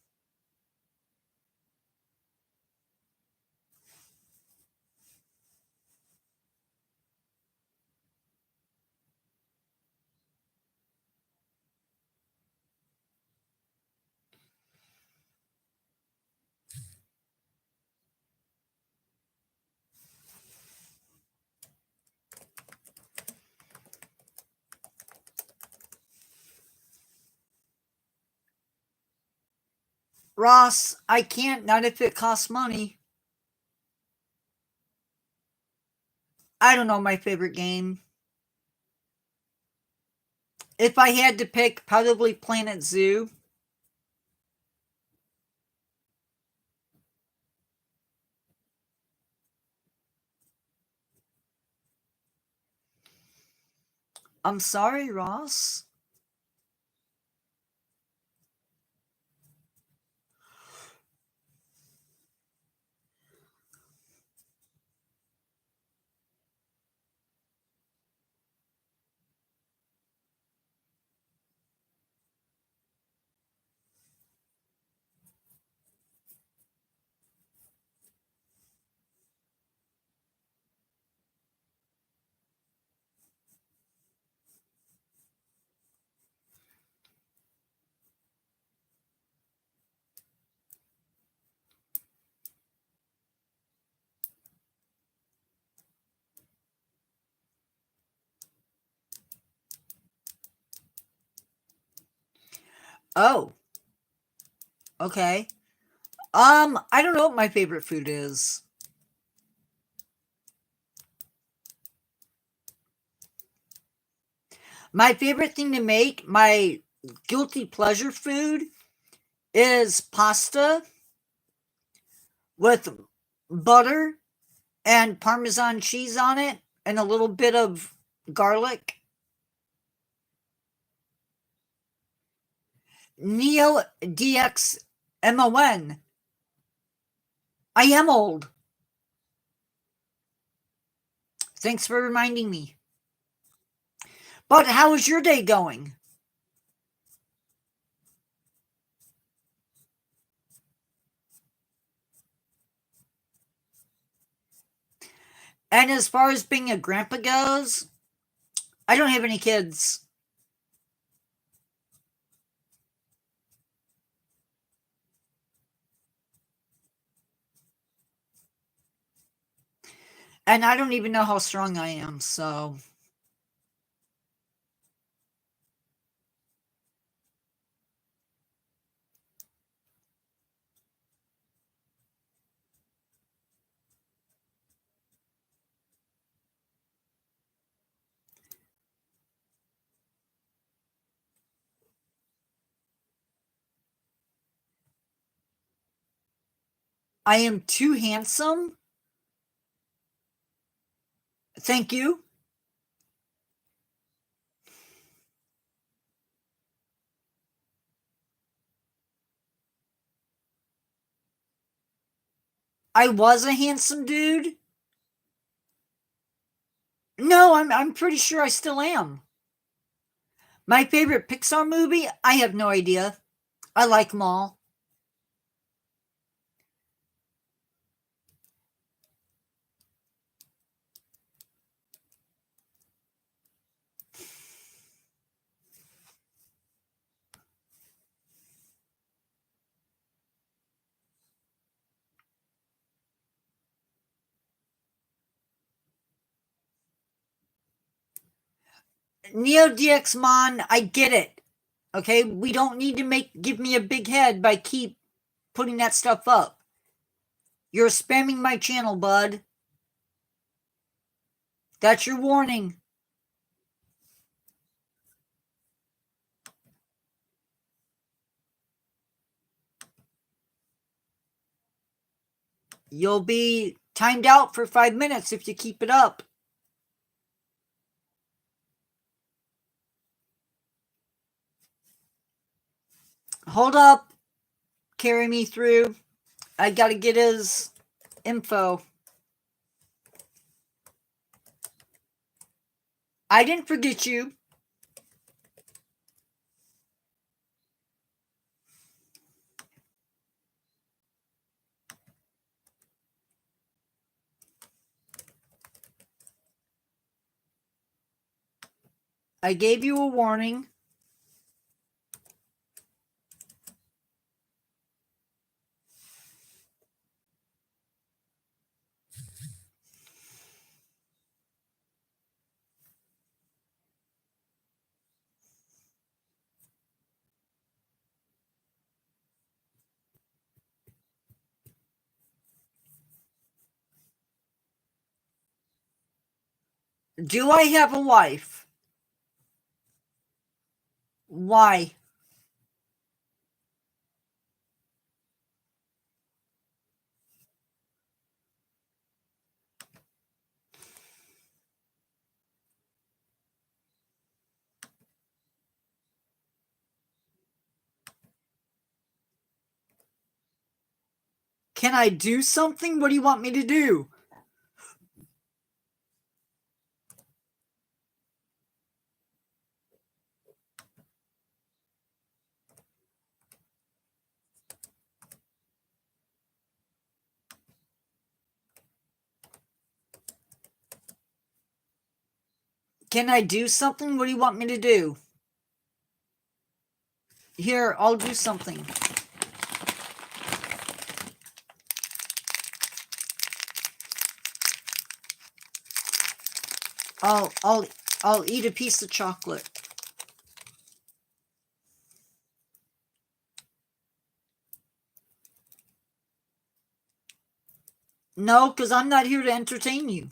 Ross, I can't, not if it costs money. I don't know my favorite game. If I had to pick, probably Planet Zoo. I'm sorry, Ross. Oh, okay. I don't know what my favorite food is. My favorite thing to make, my guilty pleasure food, is pasta with butter and Parmesan cheese on it and a little bit of garlic. Neo DXMON. I am old. Thanks for reminding me. But how is your day going? And as far as being a grandpa goes, I don't have any kids. And I don't even know how strong I am, so. I am too handsome. Thank you. I was a handsome dude. No, I'm pretty sure I still am. My favorite Pixar movie? I have no idea. I like them all. Neo DXmon, I get it. Okay, we don't need to give me a big head by keep putting that stuff up. You're spamming my channel, bud. That's your warning. You'll be timed out for 5 minutes if you keep it up. Hold up. Carry me through. I gotta get his info. I didn't forget you. I gave you a warning. Do I have a wife? Why? Can I do something? What do you want me to do? Can I do something? What do you want me to do? Here, I'll do something. I'll eat a piece of chocolate. No, because I'm not here to entertain you.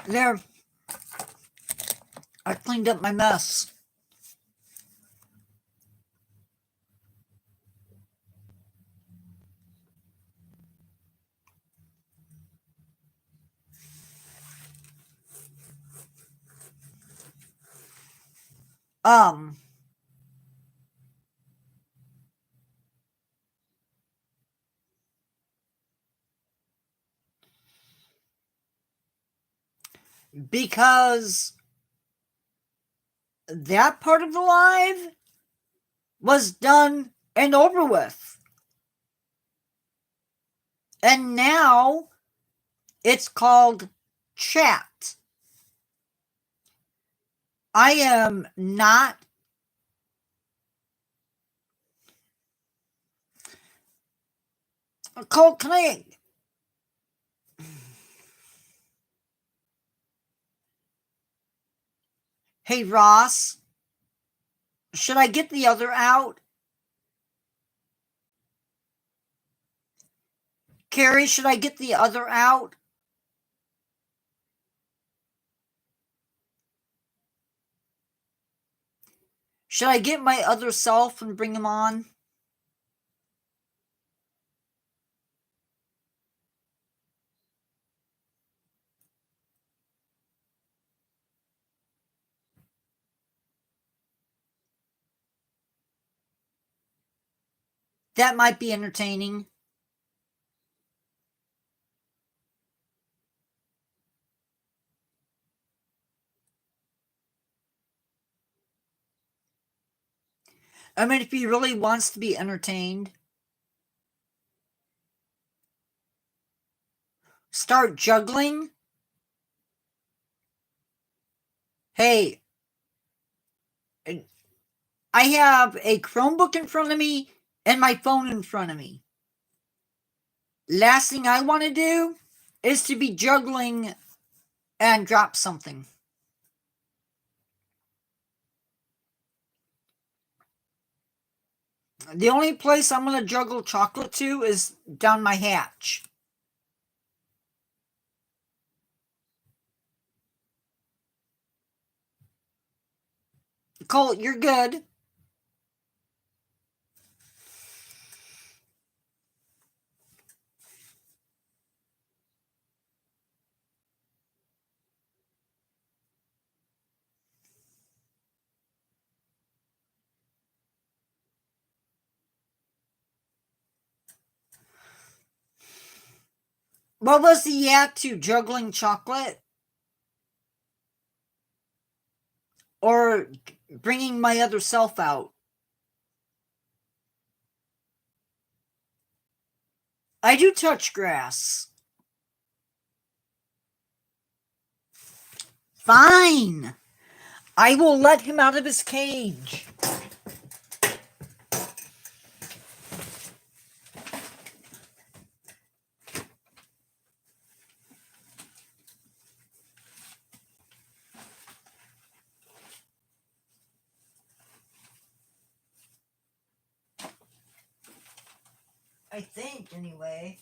There. I cleaned up my mess. Because that part of the live was done and over with. And now it's called chat. I am not. Cole, can I? Hey, Ross. Should I get the other out? Carrie, should I get the other out? Should I get my other self and bring him on? That might be entertaining. I mean, if he really wants to be entertained, start juggling. Hey, I have a Chromebook in front of me and my phone in front of me. Last thing I want to do is to be juggling and drop something. The only place I'm going to juggle chocolate to is down my hatch. Cole, you're good. What was the yak to juggling chocolate? Or bringing my other self out? I do touch grass. Fine. I will let him out of his cage. I think, anyway.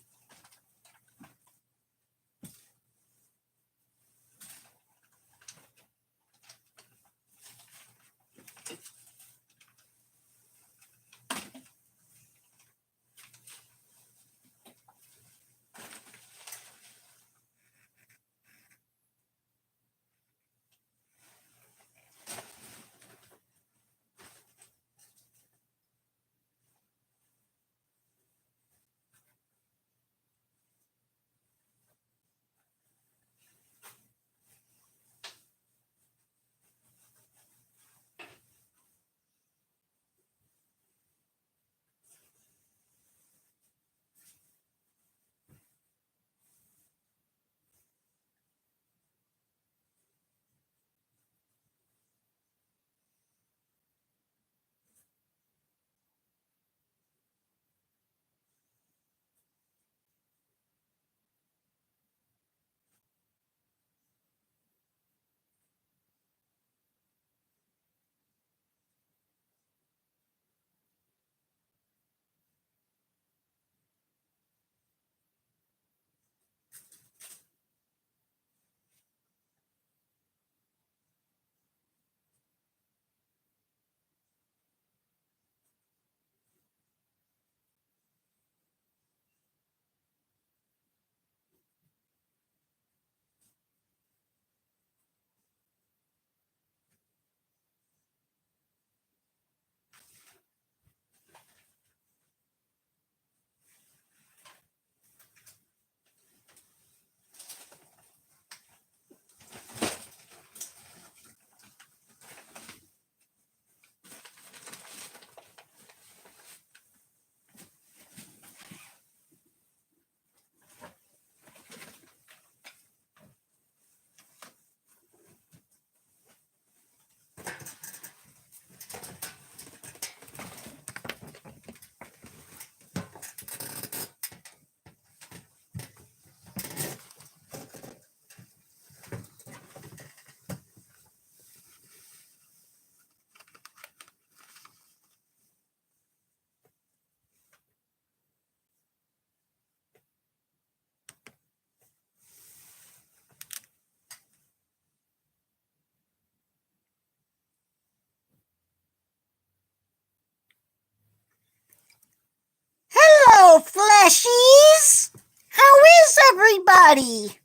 everybody!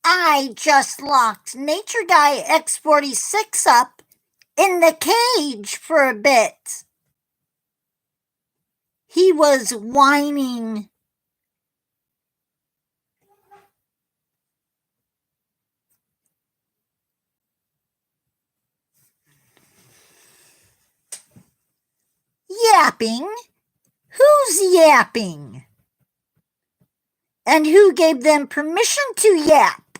I just locked Nature Guy X46 up in the cage for a bit. He was whining. Yapping? Who's yapping? And who gave them permission to yap?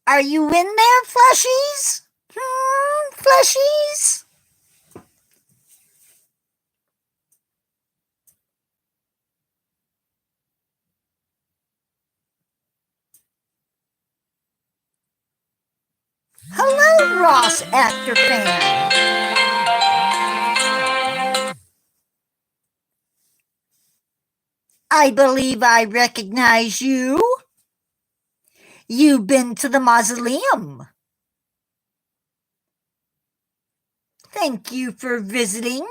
Are you in there, fleshies? Fleshies? Hello, Ross Actor Fan. I believe I recognize you. You've been to the mausoleum. Thank you for visiting.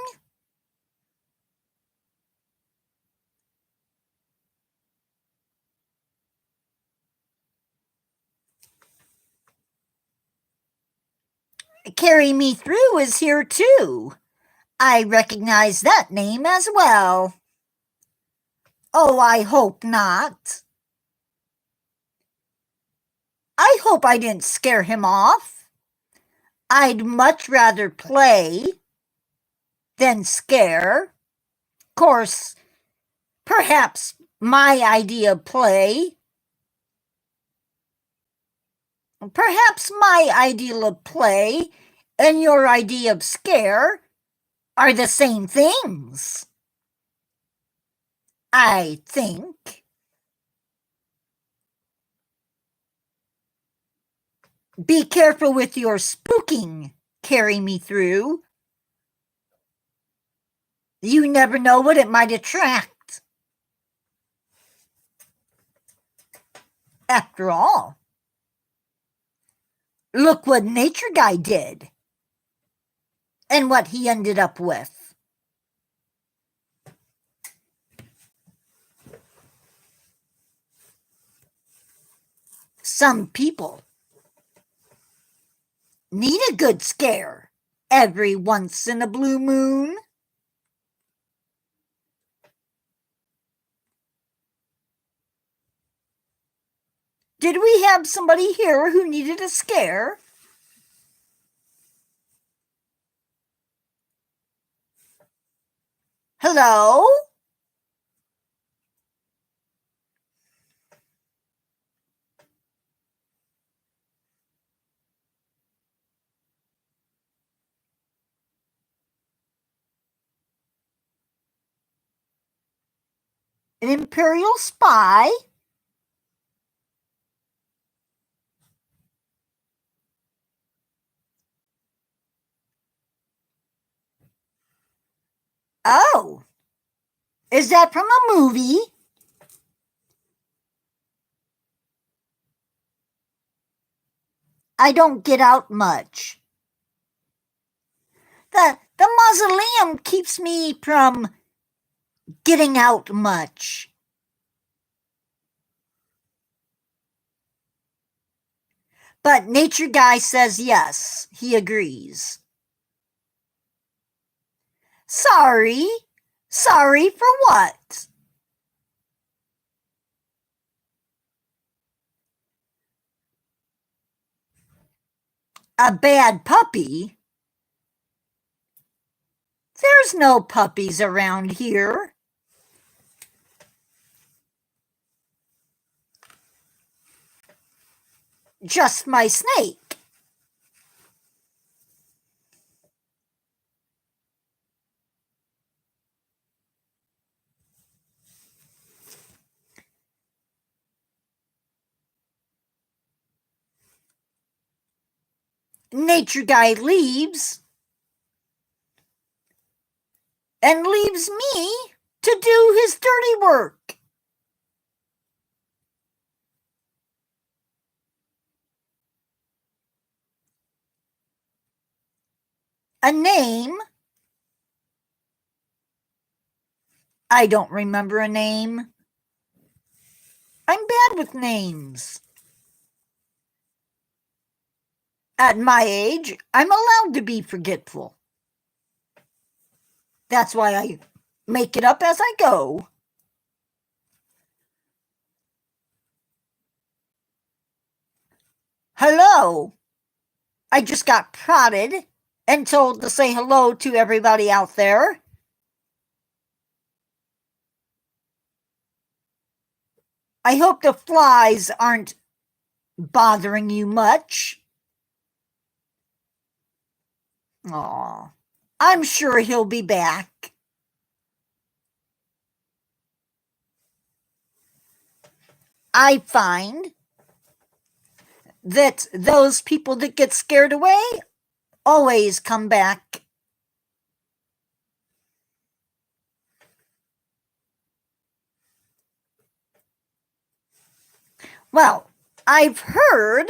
Carry Me Through is here too. I recognize that name as well. Oh, I hope not. I hope I didn't scare him off. I'd much rather play than scare. Course, perhaps my idea of play, and your idea of scare are the same things. I think. Be careful with your spooking, Carry Me Through. You never know what it might attract. After all, look what Nature Guy did and what he ended up with. Some people need a good scare every once in a blue moon. Did we have somebody here who needed a scare? Hello? An Imperial spy? Oh, is that from a movie? I don't get out much. The mausoleum keeps me from getting out much. But Nature Guy says yes, he agrees. Sorry? Sorry for what? A bad puppy? There's no puppies around here. Just my snake. Nature Guy leaves and leaves me to do his dirty work. A name I don't remember a name. I'm bad with names. At my age, I'm allowed to be forgetful. That's why I make it up as I go. Hello. I just got prodded and told to say hello to everybody out there. I hope the flies aren't bothering you much. Aw, I'm sure he'll be back. I find that those people that get scared away always come back. Well, I've heard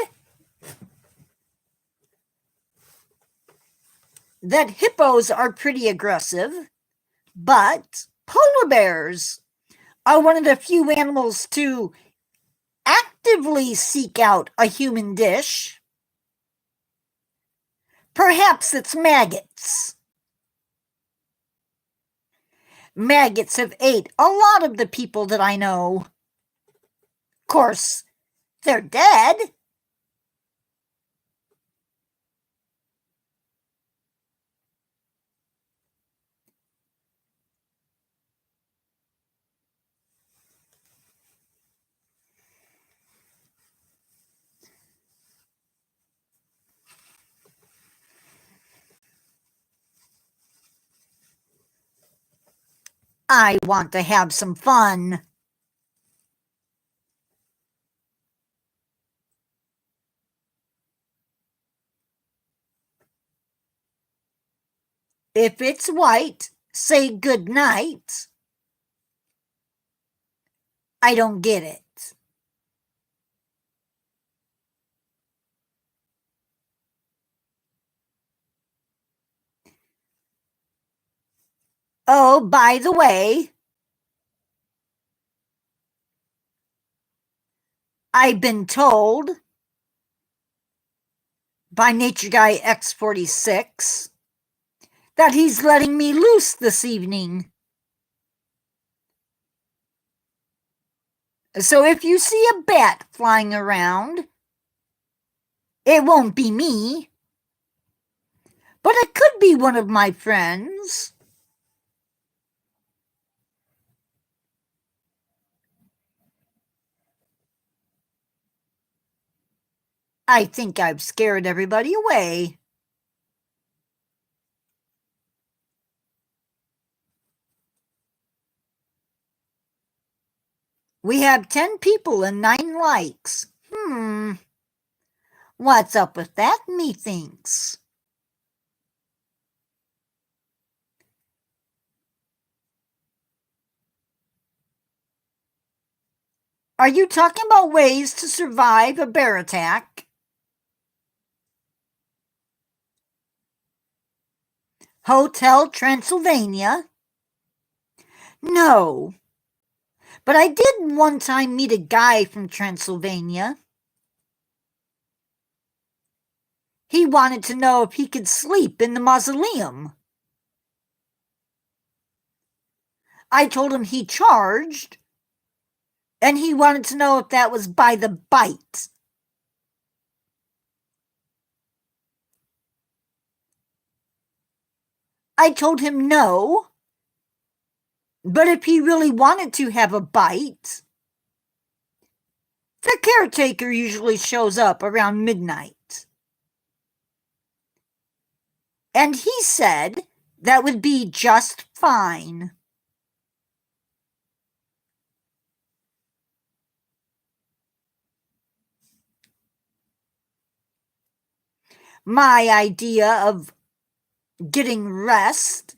that hippos are pretty aggressive, but polar bears are one of the few animals to actively seek out a human dish. Perhaps it's maggots. Maggots have ate a lot of the people that I know. Of course, they're dead. I want to have some fun. If it's white, say good night. I don't get it. Oh, by the way, I've been told by Nature Guy X46 that he's letting me loose this evening. So if you see a bat flying around, it won't be me, but it could be one of my friends. I think I've scared everybody away. We have 10 people and 9 likes. What's up with that, methinks? Are you talking about ways to survive a bear attack? Hotel Transylvania? No. But I did one time meet a guy from Transylvania. He wanted to know if he could sleep in the mausoleum. I told him he charged, and he wanted to know if that was by the bite. I told him no, but if he really wanted to have a bite, the caretaker usually shows up around midnight. And he said that would be just fine. My idea of getting rest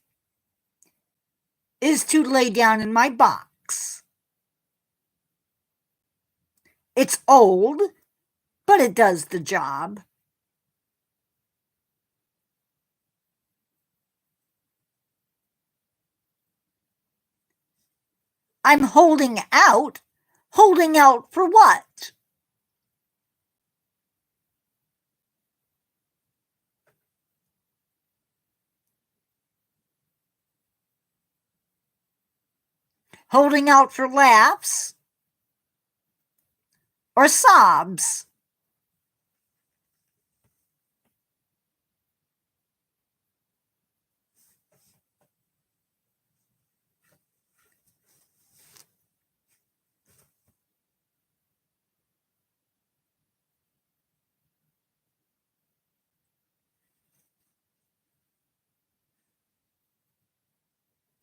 is to lay down in my box. It's old, but it does the job. I'm holding out. Holding out for what? Holding out for laughs or sobs?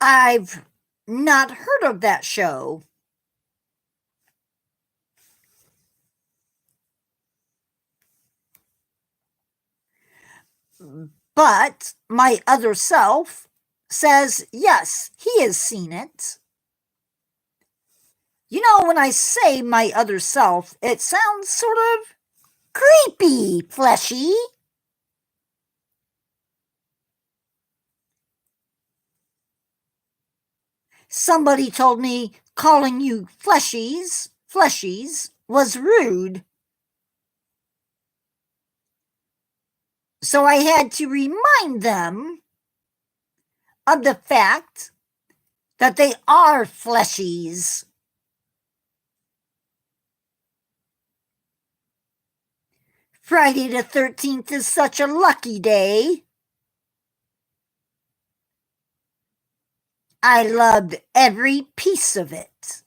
I've not heard of that show. But my other self says yes, he has seen it. You know, when I say my other self, it sounds sort of creepy, Fleshy. Somebody told me calling you fleshies was rude. So I had to remind them of the fact that they are fleshies. Friday the 13th is such a lucky day. I loved every piece of it.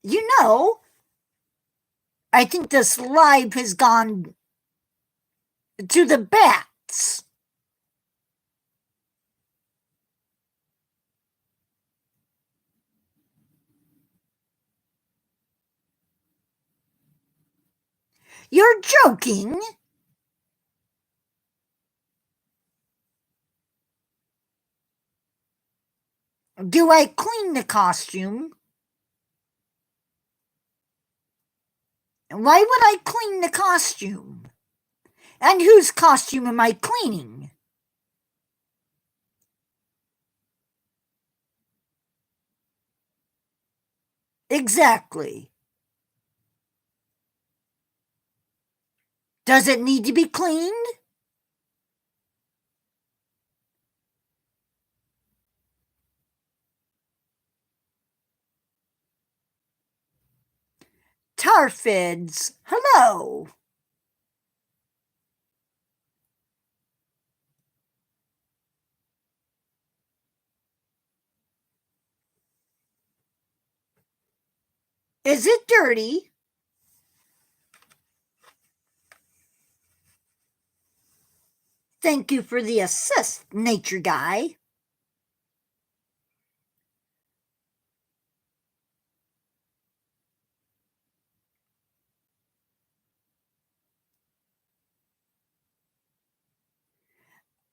You know, I think this live has gone to the bats. You're joking. Do I clean the costume? Why would I clean the costume? And whose costume am I cleaning? Exactly. Does it need to be cleaned? Tarfids, hello. Is it dirty? Thank you for the assist, nature guy.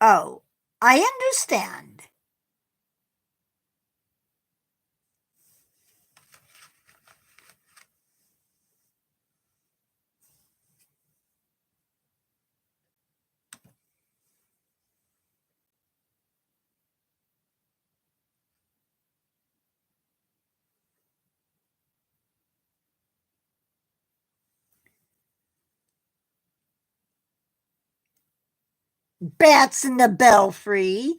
Oh, I understand. Bats in the belfry.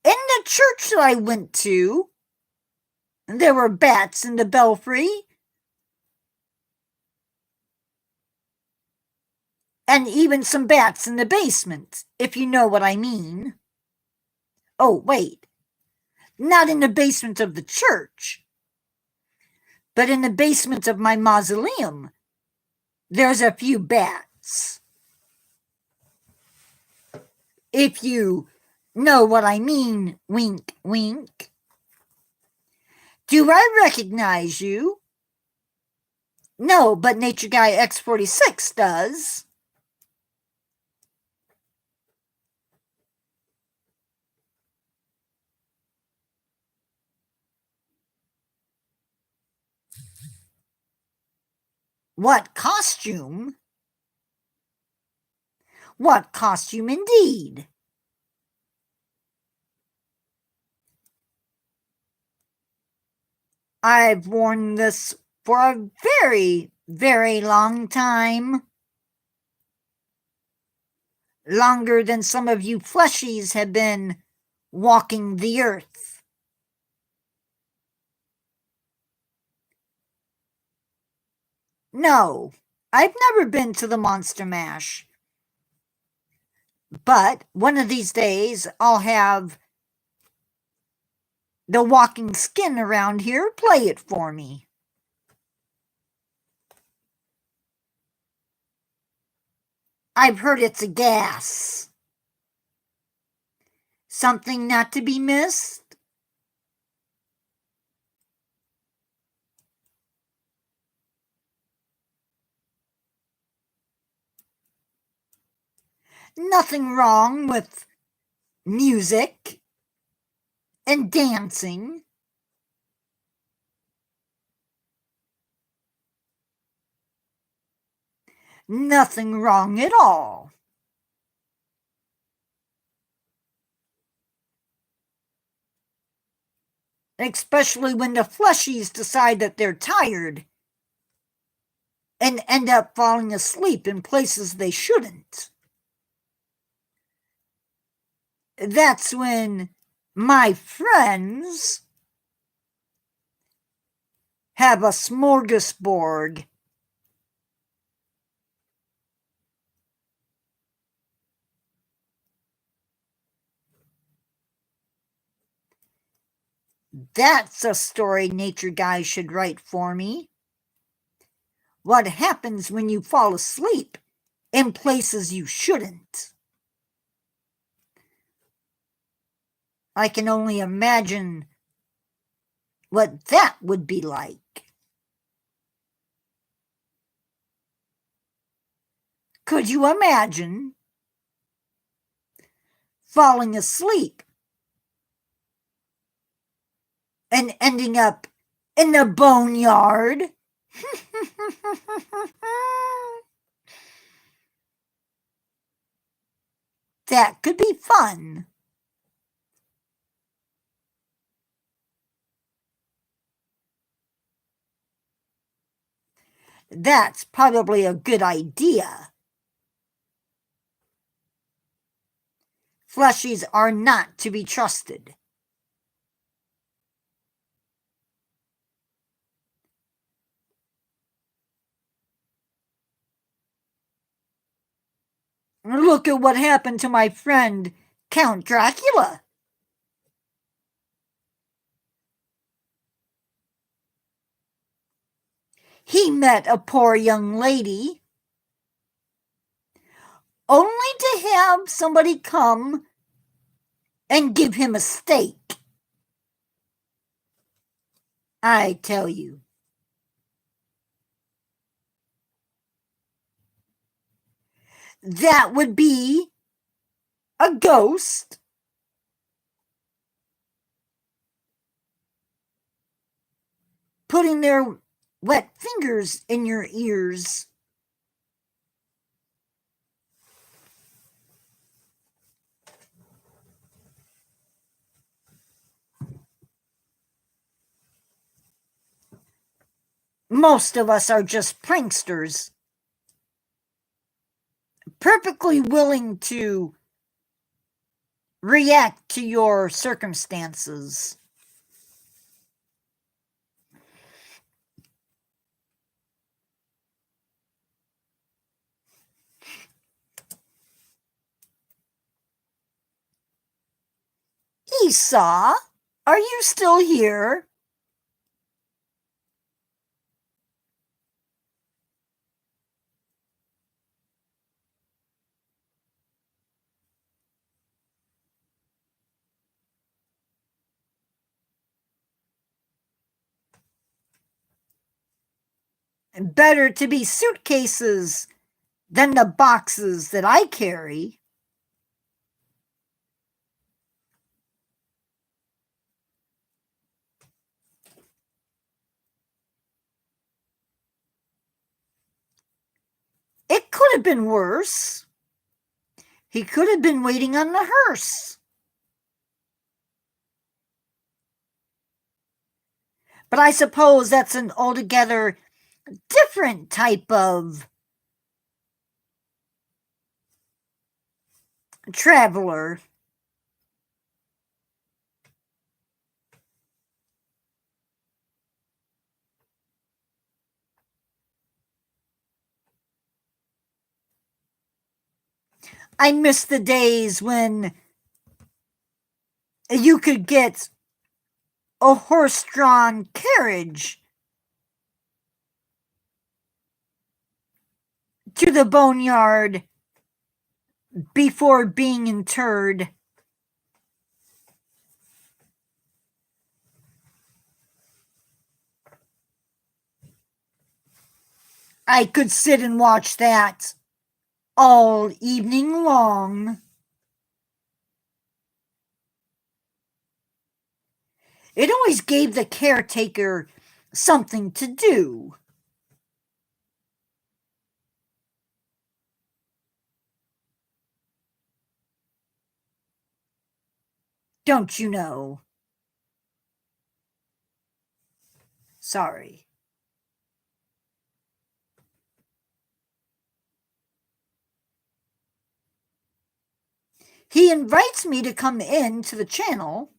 In the church that I went to, there were bats in the belfry. And even some bats in the basement, if you know what I mean. Oh, wait. Not in the basement of the church, but in the basement of my mausoleum. There's a few bats. If you know what I mean, wink, wink. Do I recognize you? No, but Nature Guy X46 does. What costume? What costume indeed? I've worn this for a very, very long time. Longer than some of you fleshies have been walking the earth. No, I've never been to the Monster Mash. But one of these days, I'll have the walking skin around here play it for me. I've heard it's a gas. Something not to be missed? Nothing wrong with music and dancing. Nothing wrong at all. Especially when the fleshies decide that they're tired and end up falling asleep in places they shouldn't. That's when my friends have a smorgasbord. That's a story nature guys should write for me. What happens when you fall asleep in places you shouldn't? I can only imagine what that would be like. Could you imagine falling asleep and ending up in the boneyard? That could be fun. That's probably a good idea. Fleshies are not to be trusted. Look at what happened to my friend, Count Dracula. He met a poor young lady, only to have somebody come and give him a steak. I tell you. That would be a ghost putting their wet fingers in your ears. Most of us are just pranksters, perfectly willing to react to your circumstances. Esau, are you still here? Better to be suitcases than the boxes that I carry. It could have been worse. He could have been waiting on the hearse. But I suppose that's an altogether different type of traveler. I miss the days when you could get a horse-drawn carriage to the boneyard before being interred. I could sit and watch that all evening long. It always gave the caretaker something to do. Don't you know? Sorry. He invites me to come into the channel,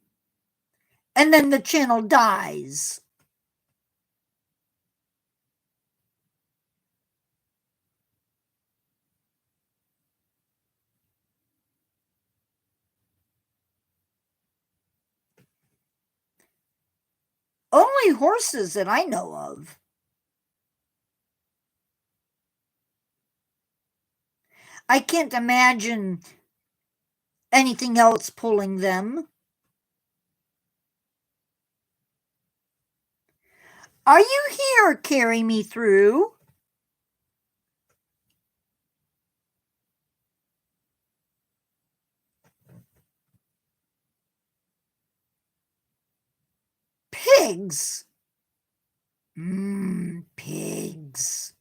and then the channel dies. Only horses that I know of. I can't imagine anything else pulling them. Are you here, Carry Me Through? Pigs. Pigs.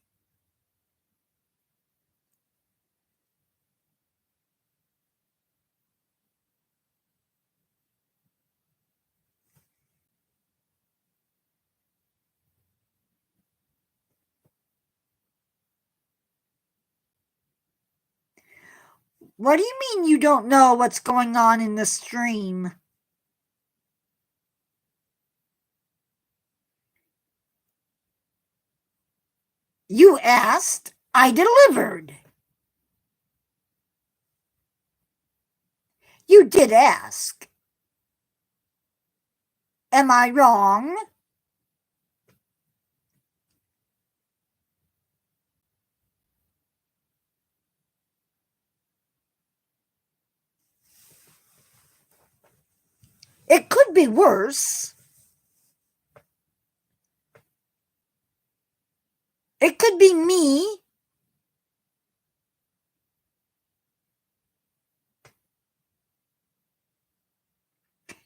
What do you mean you don't know what's going on in the stream? You asked, I delivered. You did ask. Am I wrong? It could be worse. It could be me.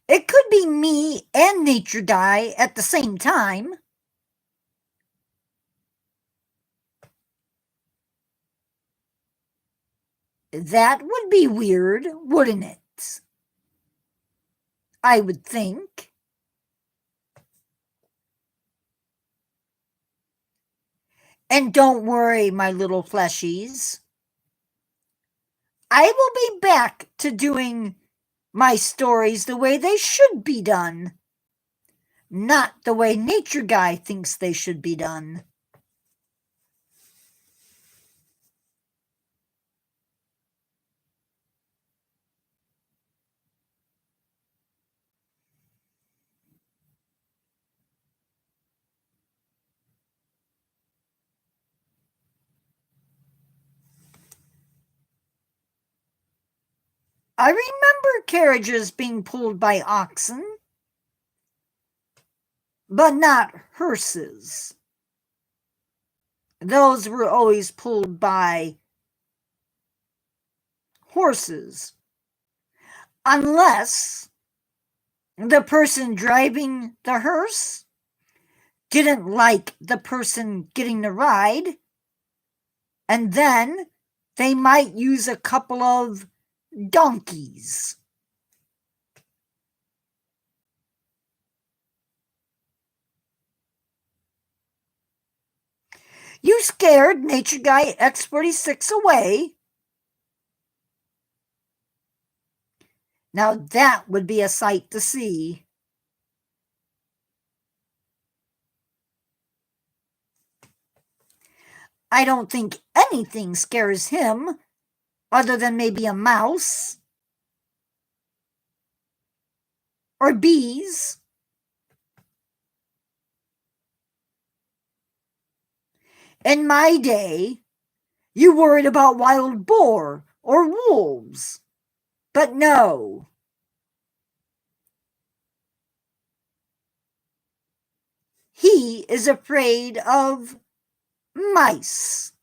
It could be me and Nature Guy at the same time. That would be weird, wouldn't it? I would think. And don't worry, my little fleshies. I will be back to doing my stories the way they should be done. Not the way Nature Guy thinks they should be done. I remember carriages being pulled by oxen, but not hearses. Those were always pulled by horses. Unless the person driving the hearse didn't like the person getting the ride And then they might use a couple of donkeys. You scared Nature Guy X46 away. Now that would be a sight to see. I don't think anything scares him other than maybe a mouse or bees. In my day, you worried about wild boar or wolves. But no. He is afraid of mice.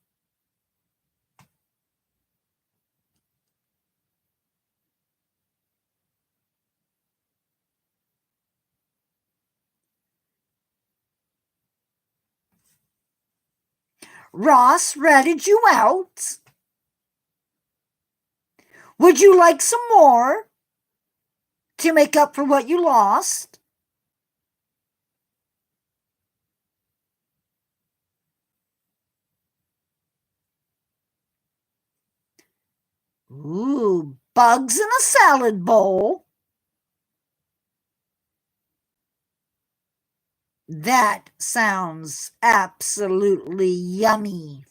Ross ratted you out. Would you like some more to make up for what you lost? Ooh, bugs in a salad bowl. That sounds absolutely yummy.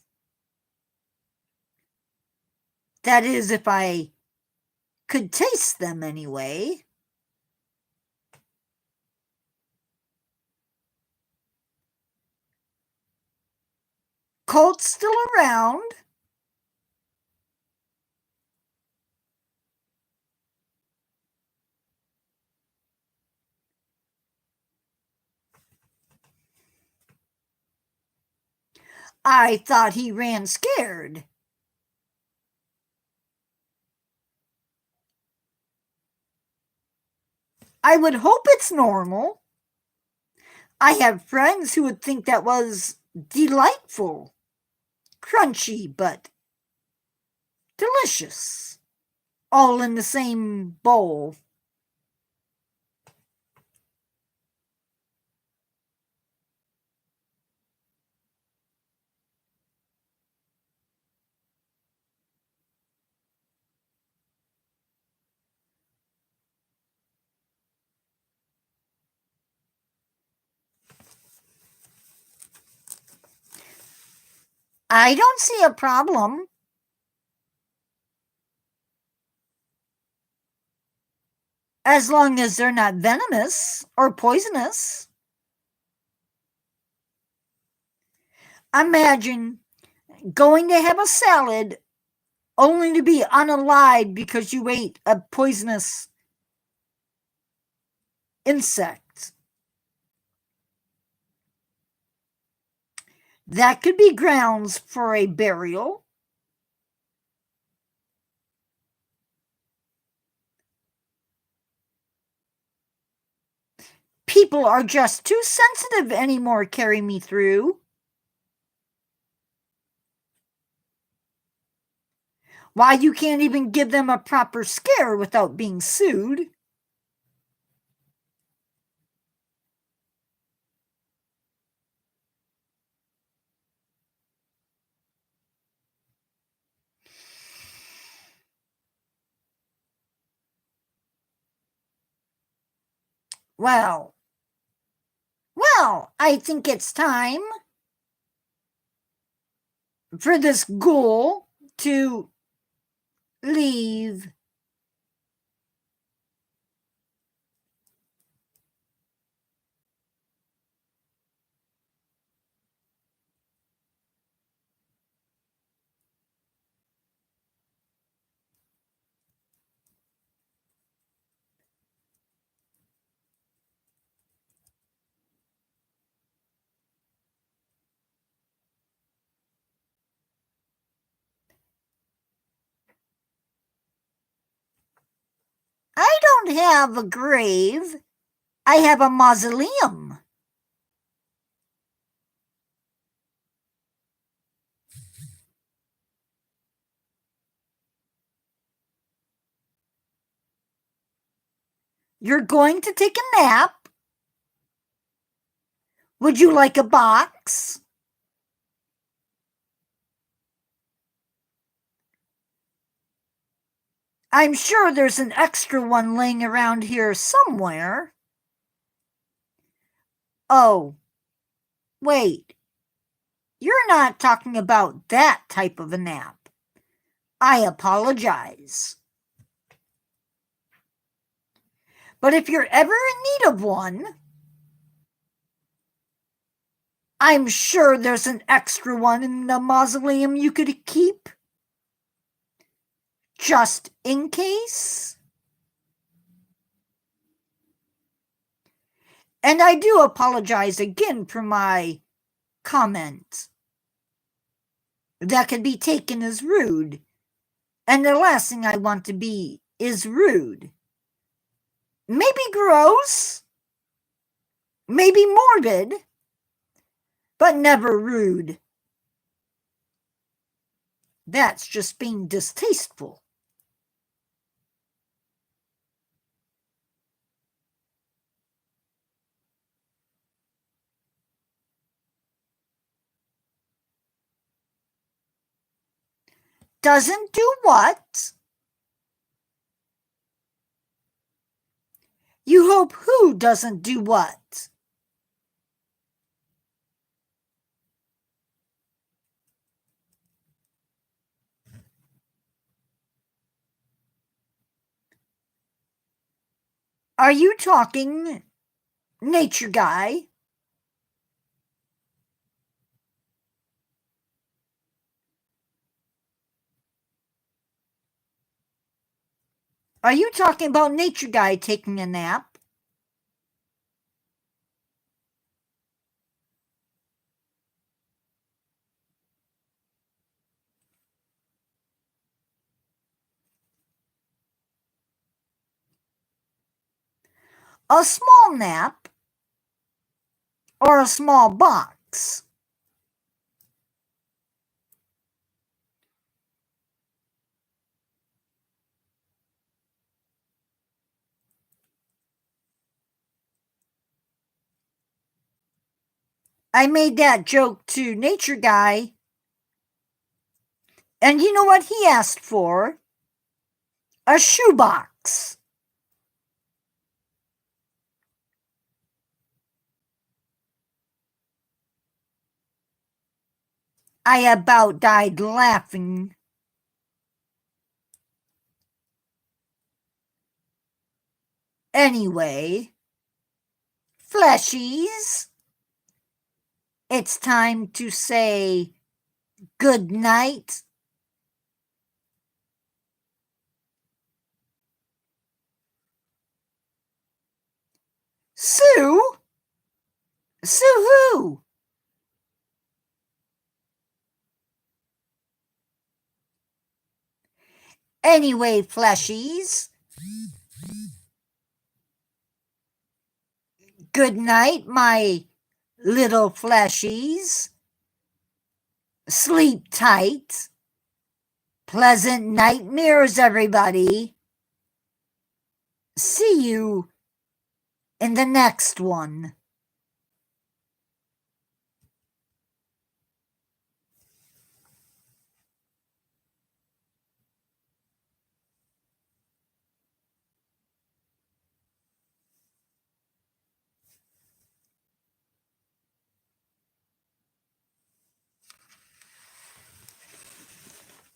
That is, if I could taste them anyway. Colt's still around. I thought he ran scared. I would hope it's normal. I have friends who would think that was delightful, crunchy, but delicious, all in the same bowl. I don't see a problem. As long as they're not venomous or poisonous. Imagine going to have a salad only to be unalive because you ate a poisonous insect. That could be grounds for a burial. People are just too sensitive anymore, carry me through. Why, you can't even give them a proper scare without being sued. Well, I think it's time for this ghoul to leave. I don't have a grave. I have a mausoleum. You're going to take a nap? Would you like a box? I'm sure there's an extra one laying around here somewhere. Oh, wait. You're not talking about that type of a nap. I apologize. But if you're ever in need of one, I'm sure there's an extra one in the mausoleum you could keep. Just in case. And I do apologize again for my comment. That could be taken as rude. And the last thing I want to be is rude. Maybe gross. Maybe morbid. But never rude. That's just being distasteful. Doesn't do what? You hope who doesn't do what? Are you talking nature guy? Are you talking about nature guy taking a nap? A small nap or a small box? I made that joke to nature guy. And you know what he asked for? A shoebox. I about died laughing. Anyway, fleshies, it's time to say good night. Sue? Sue who? Anyway, fleshies, good night, my little fleshies. Sleep tight. Pleasant nightmares, everybody. See you in the next one.